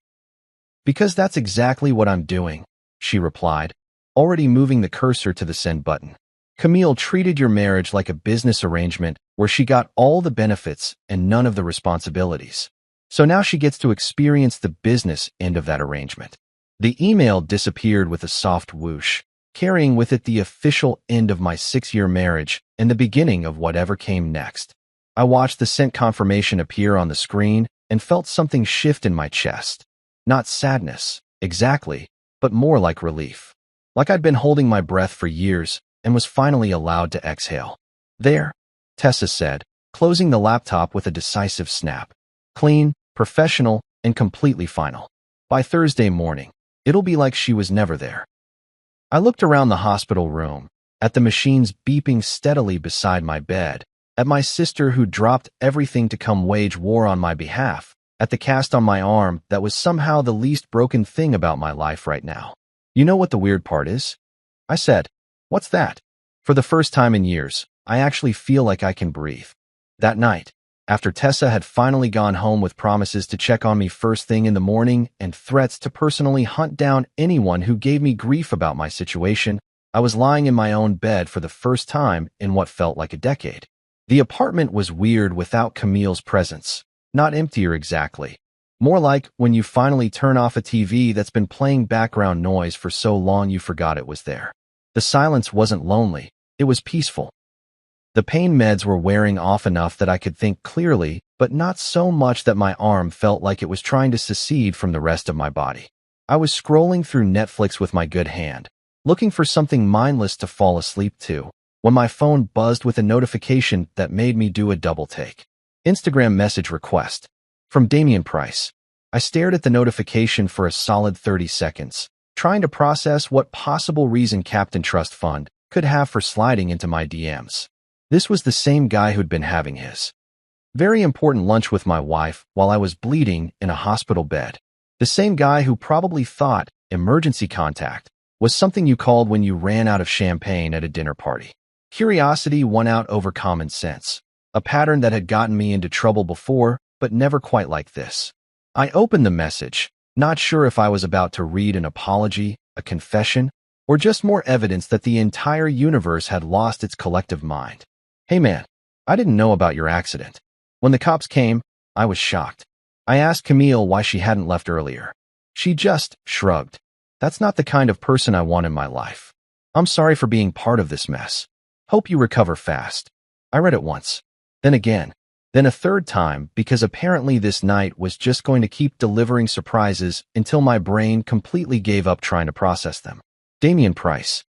Because that's exactly what I'm doing, she replied, already moving the cursor to the send button. Camille treated your marriage like a business arrangement where she got all the benefits and none of the responsibilities. So now she gets to experience the business end of that arrangement. The email disappeared with a soft whoosh, carrying with it the official end of my 6-year marriage and the beginning of whatever came next. I watched the sent confirmation appear on the screen and felt something shift in my chest. Not sadness, exactly, but more like relief. Like I'd been holding my breath for years and was finally allowed to exhale. There, Tessa said, closing the laptop with a decisive snap. Clean, professional, and completely final. By Thursday morning, it'll be like she was never there. I looked around the hospital room, at the machines beeping steadily beside my bed, at my sister who dropped everything to come wage war on my behalf, at the cast on my arm that was somehow the least broken thing about my life right now. You know what the weird part is? I said, "What's that?" For the first time in years, I actually feel like I can breathe. That night, after Tessa had finally gone home with promises to check on me first thing in the morning and threats to personally hunt down anyone who gave me grief about my situation, I was lying in my own bed for the first time in what felt like a decade. The apartment was weird without Camille's presence, not emptier exactly. More like when you finally turn off a TV that's been playing background noise for so long you forgot it was there. The silence wasn't lonely, it was peaceful. The pain meds were wearing off enough that I could think clearly, but not so much that my arm felt like it was trying to secede from the rest of my body. I was scrolling through Netflix with my good hand, looking for something mindless to fall asleep to, when my phone buzzed with a notification that made me do a double take. Instagram message request. From Damian Price. I stared at the notification for a solid 30 seconds, trying to process what possible reason Captain Trust Fund could have for sliding into my DMs. This was the same guy who'd been having his very important lunch with my wife while I was bleeding in a hospital bed. The same guy who probably thought emergency contact was something you called when you ran out of champagne at a dinner party. Curiosity won out over common sense, a pattern that had gotten me into trouble before, but never quite like this. I opened the message, not sure if I was about to read an apology, a confession, or just more evidence that the entire universe had lost its collective mind. Hey man, I didn't know about your accident. When the cops came, I was shocked. I asked Camille why she hadn't left earlier. She just shrugged. That's not the kind of person I want in my life. I'm sorry for being part of this mess. Hope you recover fast. I read it once. Then again. Then a third time because apparently this night was just going to keep delivering surprises until my brain completely gave up trying to process them. Damian Price.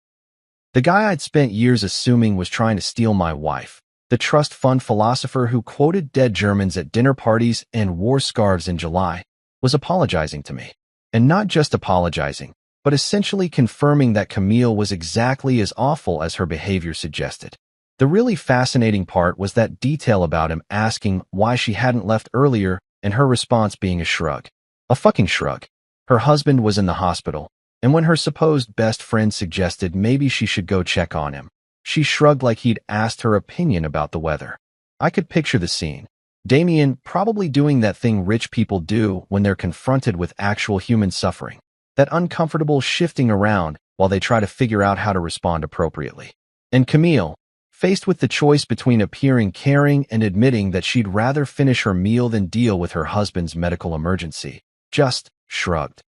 The guy I'd spent years assuming was trying to steal my wife, the trust fund philosopher who quoted dead Germans at dinner parties and wore scarves in July, was apologizing to me. And not just apologizing, but essentially confirming that Camille was exactly as awful as her behavior suggested. The really fascinating part was that detail about him asking why she hadn't left earlier and her response being a shrug. A fucking shrug. Her husband was in the hospital, and when her supposed best friend suggested maybe she should go check on him, she shrugged like he'd asked her opinion about the weather. I could picture the scene. Damien probably doing that thing rich people do when they're confronted with actual human suffering. That uncomfortable shifting around while they try to figure out how to respond appropriately. And Camille, faced with the choice between appearing caring and admitting that she'd rather finish her meal than deal with her husband's medical emergency, just shrugged.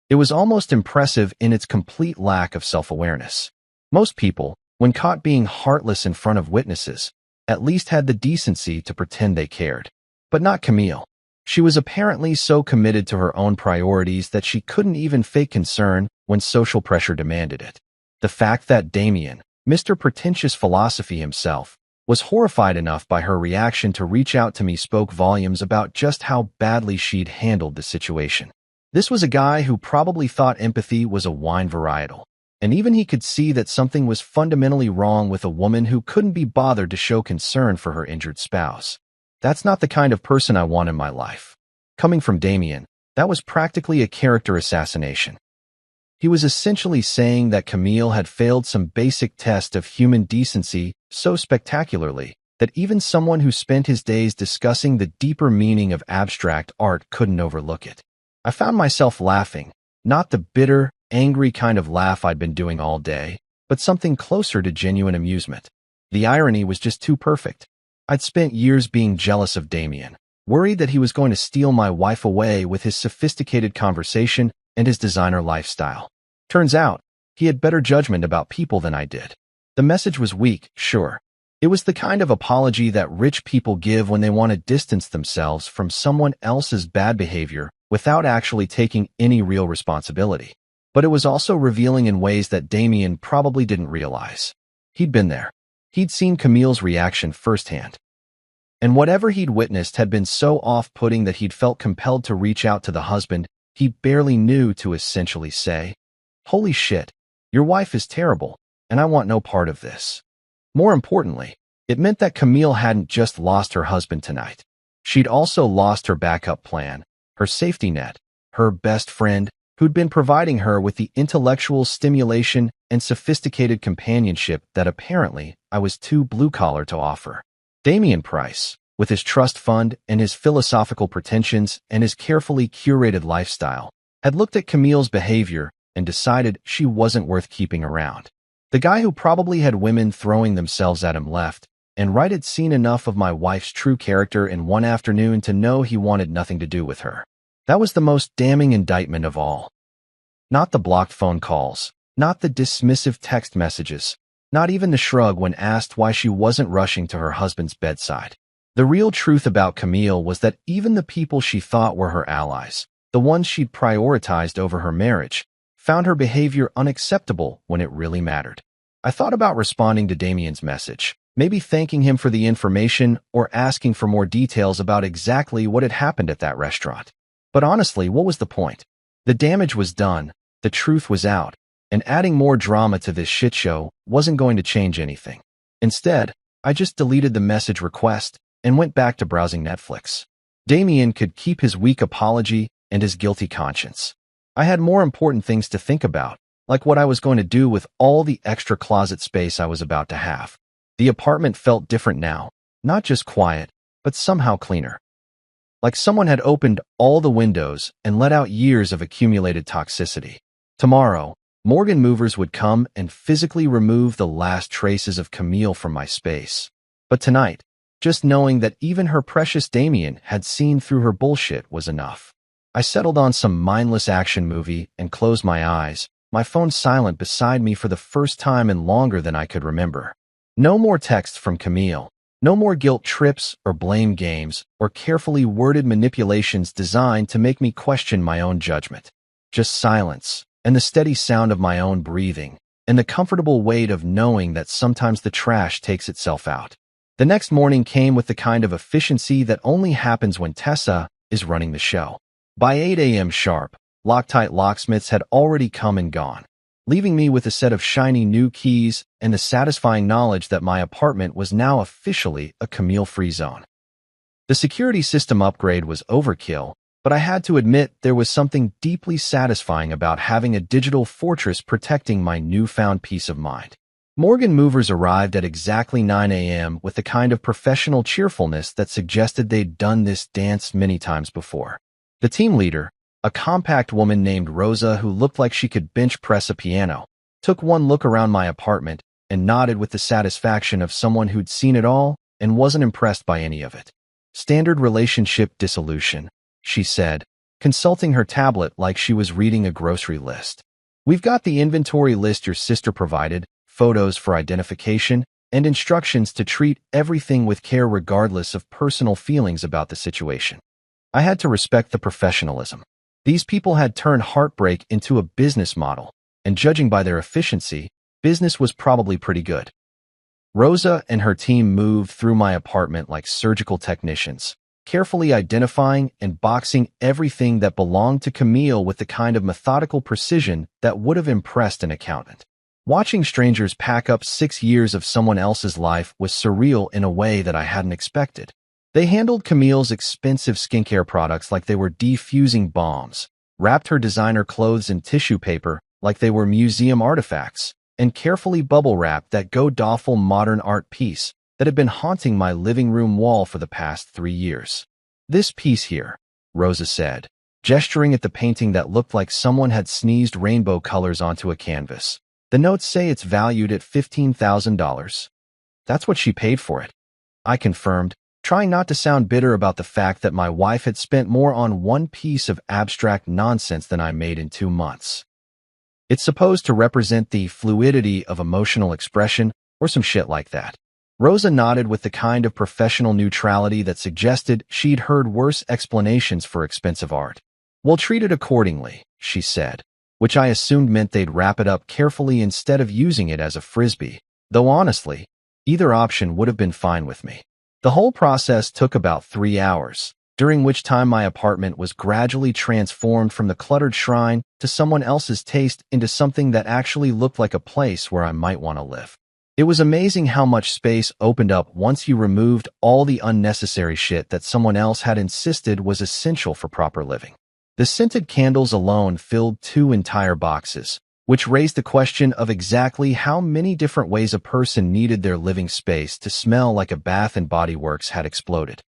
It was almost impressive in its complete lack of self-awareness. Most people, when caught being heartless in front of witnesses, at least had the decency to pretend they cared. But not Camille. She was apparently so committed to her own priorities that she couldn't even fake concern when social pressure demanded it. The fact that Damien, Mr. Pretentious Philosophy himself, was horrified enough by her reaction to reach out to me spoke volumes about just how badly she'd handled the situation. This was a guy who probably thought empathy was a wine varietal, and even he could see that something was fundamentally wrong with a woman who couldn't be bothered to show concern for her injured spouse. That's not the kind of person I want in my life. Coming from Damien, that was practically a character assassination. He was essentially saying that Camille had failed some basic test of human decency so spectacularly that even someone who spent his days discussing the deeper meaning of abstract art couldn't overlook it. I found myself laughing, not the bitter, angry kind of laugh I'd been doing all day, but something closer to genuine amusement. The irony was just too perfect. I'd spent years being jealous of Damien, worried that he was going to steal my wife away with his sophisticated conversation and his designer lifestyle. Turns out, he had better judgment about people than I did. The message was weak, sure. It was the kind of apology that rich people give when they want to distance themselves from someone else's bad behavior without actually taking any real responsibility. But it was also revealing in ways that Damien probably didn't realize. He'd been there. He'd seen Camille's reaction firsthand. And whatever he'd witnessed had been so off-putting that he'd felt compelled to reach out to the husband he barely knew to essentially say, "Holy shit, your wife is terrible, and I want no part of this." More importantly, it meant that Camille hadn't just lost her husband tonight. She'd also lost her backup plan, her safety net, her best friend, who'd been providing her with the intellectual stimulation and sophisticated companionship that apparently I was too blue-collar to offer. Damien Price, with his trust fund and his philosophical pretensions and his carefully curated lifestyle, had looked at Camille's behavior and decided she wasn't worth keeping around. The guy who probably had women throwing themselves at him left and right had seen enough of my wife's true character in one afternoon to know he wanted nothing to do with her. That was the most damning indictment of all. Not the blocked phone calls, not the dismissive text messages, not even the shrug when asked why she wasn't rushing to her husband's bedside. The real truth about Camille was that even the people she thought were her allies, the ones she'd prioritized over her marriage, found her behavior unacceptable when it really mattered. I thought about responding to Damien's message, maybe thanking him for the information or asking for more details about exactly what had happened at that restaurant. But honestly, what was the point? The damage was done, the truth was out, and adding more drama to this shit show wasn't going to change anything. Instead, I just deleted the message request and went back to browsing Netflix. Damien could keep his weak apology and his guilty conscience. I had more important things to think about, like what I was going to do with all the extra closet space I was about to have. The apartment felt different now, not just quiet, but somehow cleaner. Like someone had opened all the windows and let out years of accumulated toxicity. Tomorrow, Morgan movers would come and physically remove the last traces of Camille from my space. But tonight, just knowing that even her precious Damien had seen through her bullshit was enough. I settled on some mindless action movie and closed my eyes, my phone silent beside me for the first time in longer than I could remember. No more texts from Camille, no more guilt trips or blame games or carefully worded manipulations designed to make me question my own judgment. Just silence, and the steady sound of my own breathing, and the comfortable weight of knowing that sometimes the trash takes itself out. The next morning came with the kind of efficiency that only happens when Tessa is running the show. By 8 a.m. sharp, Loctite locksmiths had already come and gone, leaving me with a set of shiny new keys and the satisfying knowledge that my apartment was now officially a Camille-free zone. The security system upgrade was overkill, but I had to admit there was something deeply satisfying about having a digital fortress protecting my newfound peace of mind. Morgan movers arrived at exactly 9 a.m. with the kind of professional cheerfulness that suggested they'd done this dance many times before. The team leader, a compact woman named Rosa who looked like she could bench press a piano, took one look around my apartment and nodded with the satisfaction of someone who'd seen it all and wasn't impressed by any of it. "Standard relationship dissolution," she said, consulting her tablet like she was reading a grocery list. "We've got the inventory list your sister provided, photos for identification, and instructions to treat everything with care regardless of personal feelings about the situation." I had to respect the professionalism. These people had turned heartbreak into a business model, and judging by their efficiency, business was probably pretty good. Rosa and her team moved through my apartment like surgical technicians, carefully identifying and boxing everything that belonged to Camille with the kind of methodical precision that would have impressed an accountant. Watching strangers pack up 6 years of someone else's life was surreal in a way that I hadn't expected. They handled Camille's expensive skincare products like they were defusing bombs, wrapped her designer clothes in tissue paper, like they were museum artifacts, and carefully bubble-wrapped that god-awful modern art piece that had been haunting my living room wall for the past 3 years. "This piece here," Rosa said, gesturing at the painting that looked like someone had sneezed rainbow colors onto a canvas. "The notes say it's valued at $15,000. "That's what she paid for it," I confirmed, trying not to sound bitter about the fact that my wife had spent more on one piece of abstract nonsense than I made in 2 months. "It's supposed to represent the fluidity of emotional expression or some shit like that." Rosa nodded with the kind of professional neutrality that suggested she'd heard worse explanations for expensive art. "We'll treat it accordingly," she said, which I assumed meant they'd wrap it up carefully instead of using it as a frisbee, though honestly, either option would have been fine with me. The whole process took about 3 hours, during which time my apartment was gradually transformed from the cluttered shrine to someone else's taste into something that actually looked like a place where I might want to live. It was amazing how much space opened up once you removed all the unnecessary shit that someone else had insisted was essential for proper living. The scented candles alone filled 2 entire boxes, which raised the question of exactly how many different ways a person needed their living space to smell like a Bath and Body Works had exploded.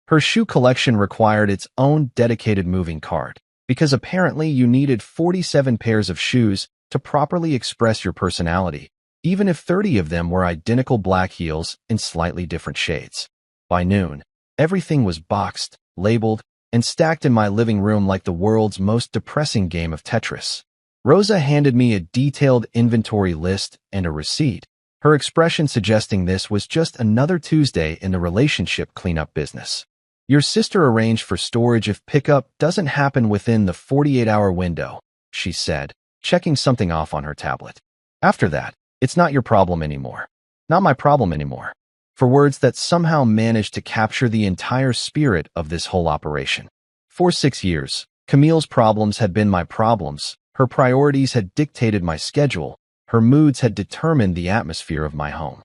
Her shoe collection required its own dedicated moving cart, because apparently you needed 47 pairs of shoes to properly express your personality, even if 30 of them were identical black heels in slightly different shades. By noon, everything was boxed, labeled, and stacked in my living room like the world's most depressing game of Tetris. Rosa handed me a detailed inventory list and a receipt, her expression suggesting this was just another Tuesday in the relationship cleanup business. "Your sister arranged for storage if pickup doesn't happen within the 48-hour window," she said, checking something off on her tablet. "After that, it's not your problem anymore. Not my problem anymore." For words that somehow managed to capture the entire spirit of this whole operation. For 6 years, Camille's problems had been my problems. Her priorities had dictated my schedule. Her moods had determined the atmosphere of my home.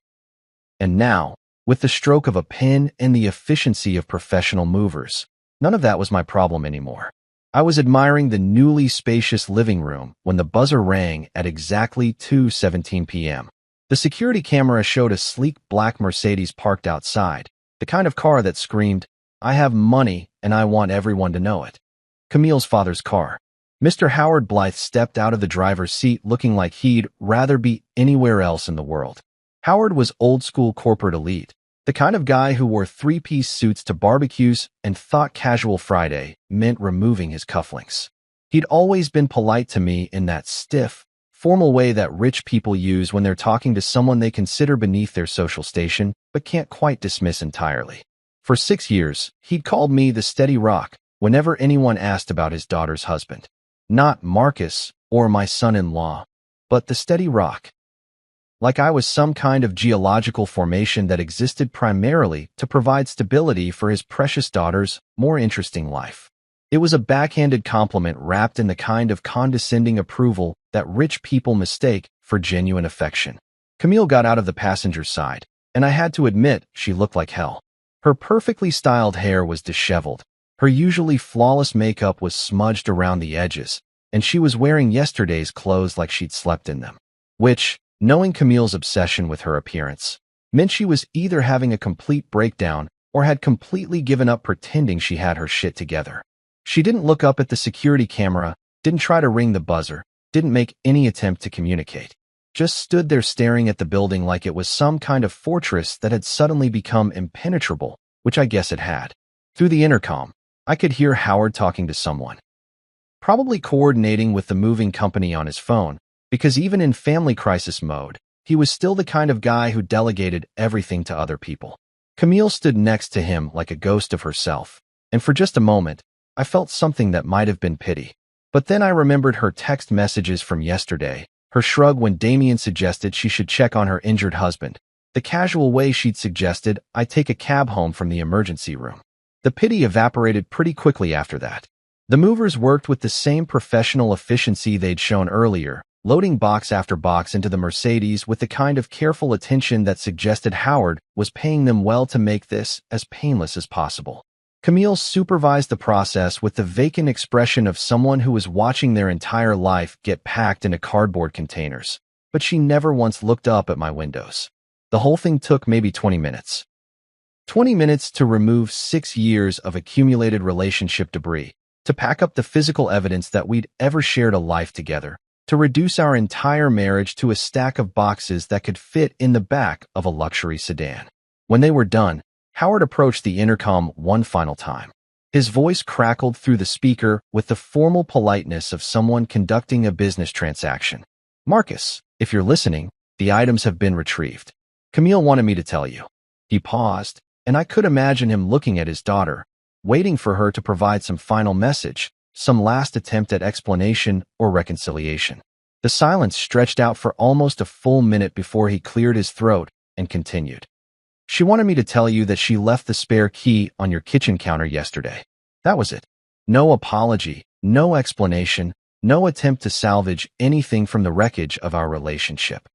And now, with the stroke of a pen and the efficiency of professional movers, none of that was my problem anymore. I was admiring the newly spacious living room when the buzzer rang at exactly 2:17 p.m. The security camera showed a sleek black Mercedes parked outside, the kind of car that screamed, "I have money and I want everyone to know it." Camille's father's car. Mr. Howard Blythe stepped out of the driver's seat looking like he'd rather be anywhere else in the world. Howard was old-school corporate elite, the kind of guy who wore 3-piece suits to barbecues and thought casual Friday meant removing his cufflinks. He'd always been polite to me in that stiff, formal way that rich people use when they're talking to someone they consider beneath their social station but can't quite dismiss entirely. For 6 years, he'd called me the steady rock whenever anyone asked about his daughter's husband. Not Marcus or my son-in-law, but the steady rock. Like I was some kind of geological formation that existed primarily to provide stability for his precious daughter's more interesting life. It was a backhanded compliment wrapped in the kind of condescending approval that rich people mistake for genuine affection. Camille got out of the passenger side, and I had to admit she looked like hell. Her perfectly styled hair was disheveled. Her usually flawless makeup was smudged around the edges, and she was wearing yesterday's clothes like she'd slept in them. Which, knowing Camille's obsession with her appearance, meant she was either having a complete breakdown or had completely given up pretending she had her shit together. She didn't look up at the security camera, didn't try to ring the buzzer, didn't make any attempt to communicate. Just stood there staring at the building like it was some kind of fortress that had suddenly become impenetrable, which I guess it had. Through the intercom, I could hear Howard talking to someone. Probably coordinating with the moving company on his phone, because even in family crisis mode, he was still the kind of guy who delegated everything to other people. Camille stood next to him like a ghost of herself, and for just a moment, I felt something that might have been pity. But then I remembered her text messages from yesterday, her shrug when Damien suggested she should check on her injured husband, the casual way she'd suggested I take a cab home from the emergency room. The pity evaporated pretty quickly after that. The movers worked with the same professional efficiency they'd shown earlier, loading box after box into the Mercedes with the kind of careful attention that suggested Howard was paying them well to make this as painless as possible. Camille supervised the process with the vacant expression of someone who was watching their entire life get packed into cardboard containers, but she never once looked up at my windows. The whole thing took maybe 20 minutes. 20 minutes to remove 6 years of accumulated relationship debris, to pack up the physical evidence that we'd ever shared a life together, to reduce our entire marriage to a stack of boxes that could fit in the back of a luxury sedan. When they were done, Howard approached the intercom one final time. His voice crackled through the speaker with the formal politeness of someone conducting a business transaction. "Marcus, if you're listening, the items have been retrieved. Camille wanted me to tell you." He paused, and I could imagine him looking at his daughter, waiting for her to provide some final message, some last attempt at explanation or reconciliation. The silence stretched out for almost a full minute before he cleared his throat and continued. "She wanted me to tell you that she left the spare key on your kitchen counter yesterday. That was it. No apology, no explanation, no attempt to salvage anything from the wreckage of our relationship.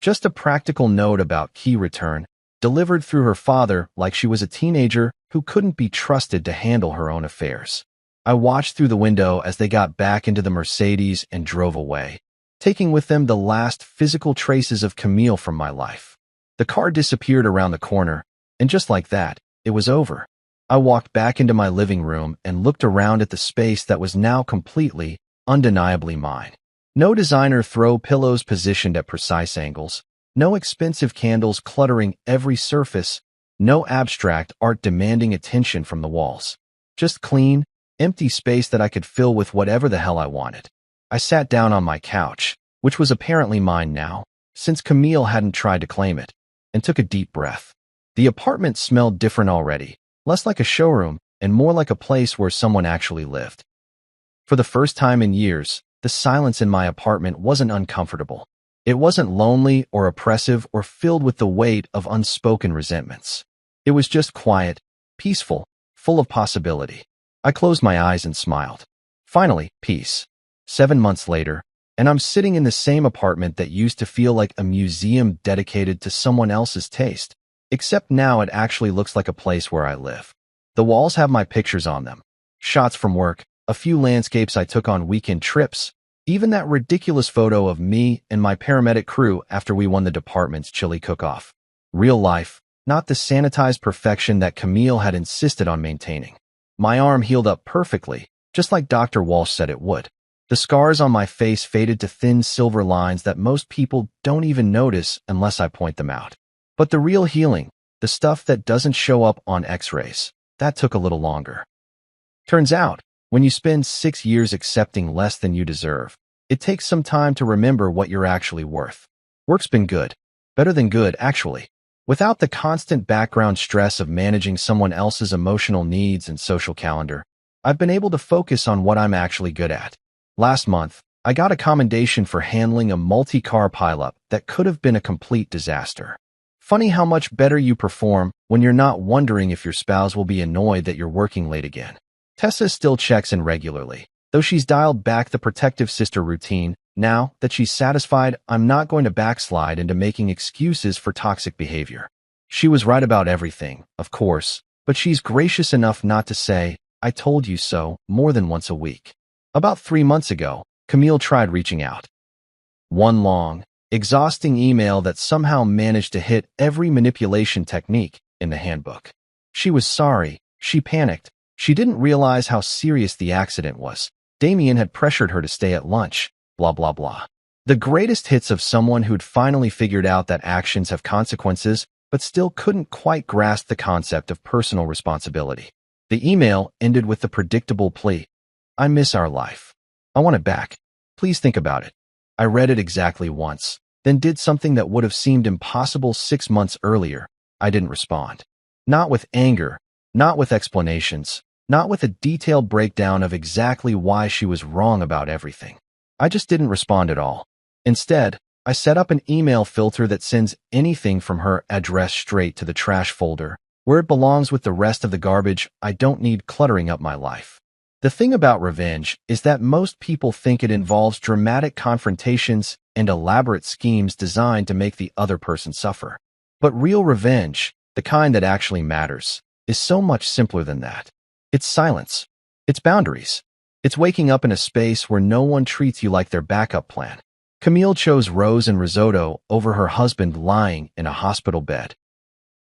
Just a practical note about key return, delivered through her father like she was a teenager who couldn't be trusted to handle her own affairs." I watched through the window as they got back into the Mercedes and drove away, taking with them the last physical traces of Camille from my life. The car disappeared around the corner, and just like that, it was over. I walked back into my living room and looked around at the space that was now completely, undeniably mine. No designer throw pillows positioned at precise angles, no expensive candles cluttering every surface, no abstract art demanding attention from the walls. Just clean, empty space that I could fill with whatever the hell I wanted. I sat down on my couch, which was apparently mine now, since Camille hadn't tried to claim it, and took a deep breath. The apartment smelled different already, less like a showroom and more like a place where someone actually lived. For the first time in years, the silence in my apartment wasn't uncomfortable. It wasn't lonely or oppressive or filled with the weight of unspoken resentments. It was just quiet, peaceful, full of possibility. I closed my eyes and smiled. Finally, peace. 7 months later, and I'm sitting in the same apartment that used to feel like a museum dedicated to someone else's taste, except now it actually looks like a place where I live. The walls have my pictures on them, shots from work, a few landscapes I took on weekend trips, even that ridiculous photo of me and my paramedic crew after we won the department's chili cook-off. Real life, not the sanitized perfection that Camille had insisted on maintaining. My arm healed up perfectly, just like Dr. Walsh said it would. The scars on my face faded to thin silver lines that most people don't even notice unless I point them out. But the real healing, the stuff that doesn't show up on x-rays, that took a little longer. Turns out, when you spend 6 years accepting less than you deserve, it takes some time to remember what you're actually worth. Work's been good. Better than good, actually. Without the constant background stress of managing someone else's emotional needs and social calendar, I've been able to focus on what I'm actually good at. Last month, I got a commendation for handling a multi-car pileup that could have been a complete disaster. Funny how much better you perform when you're not wondering if your spouse will be annoyed that you're working late again. Tessa still checks in regularly, though she's dialed back the protective sister routine. Now that she's satisfied, I'm not going to backslide into making excuses for toxic behavior. She was right about everything, of course, but she's gracious enough not to say, "I told you so," more than once a week. About 3 months ago, Camille tried reaching out. One long, exhausting email that somehow managed to hit every manipulation technique in the handbook. She was sorry. She panicked. She didn't realize how serious the accident was. Damien had pressured her to stay at lunch. Blah, blah, blah. The greatest hits of someone who'd finally figured out that actions have consequences, but still couldn't quite grasp the concept of personal responsibility. The email ended with the predictable plea, "I miss our life. I want it back. Please think about it." I read it exactly once, then did something that would have seemed impossible 6 months earlier. I didn't respond. Not with anger, not with explanations, not with a detailed breakdown of exactly why she was wrong about everything. I just didn't respond at all. Instead, I set up an email filter that sends anything from her address straight to the trash folder, where it belongs with the rest of the garbage I don't need cluttering up my life. The thing about revenge is that most people think it involves dramatic confrontations and elaborate schemes designed to make the other person suffer. But real revenge, the kind that actually matters, is so much simpler than that. It's silence. It's boundaries. It's waking up in a space where no one treats you like their backup plan. Camille chose rose and risotto over her husband lying in a hospital bed.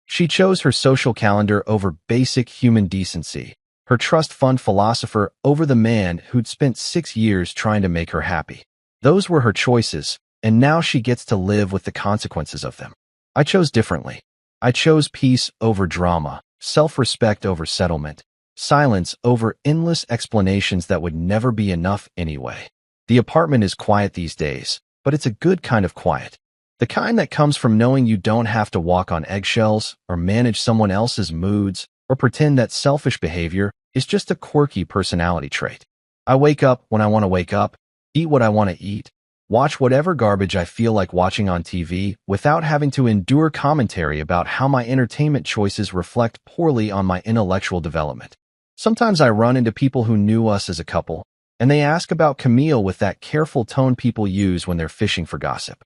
She chose her social calendar over basic human decency, her trust fund philosopher over the man who'd spent 6 years trying to make her happy. Those were her choices, and now she gets to live with the consequences of them. I chose differently. I chose peace over drama, self-respect over settlement, silence over endless explanations that would never be enough anyway. The apartment is quiet these days, but it's a good kind of quiet. The kind that comes from knowing you don't have to walk on eggshells or manage someone else's moods or pretend that selfish behavior is just a quirky personality trait. I wake up when I want to wake up, eat what I want to eat, watch whatever garbage I feel like watching on TV without having to endure commentary about how my entertainment choices reflect poorly on my intellectual development. Sometimes I run into people who knew us as a couple, and they ask about Camille with that careful tone people use when they're fishing for gossip.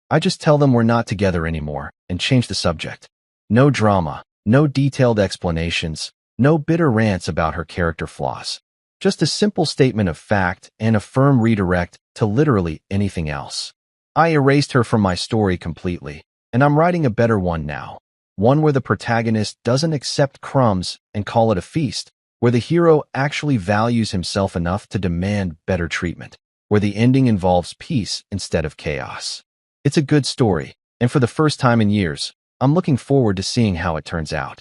I just tell them we're not together anymore and change the subject. No drama, no detailed explanations, no bitter rants about her character flaws. Just a simple statement of fact and a firm redirect to literally anything else. I erased her from my story completely, and I'm writing a better one now. One where the protagonist doesn't accept crumbs and call it a feast, where the hero actually values himself enough to demand better treatment, where the ending involves peace instead of chaos. It's a good story, and for the first time in years, I'm looking forward to seeing how it turns out.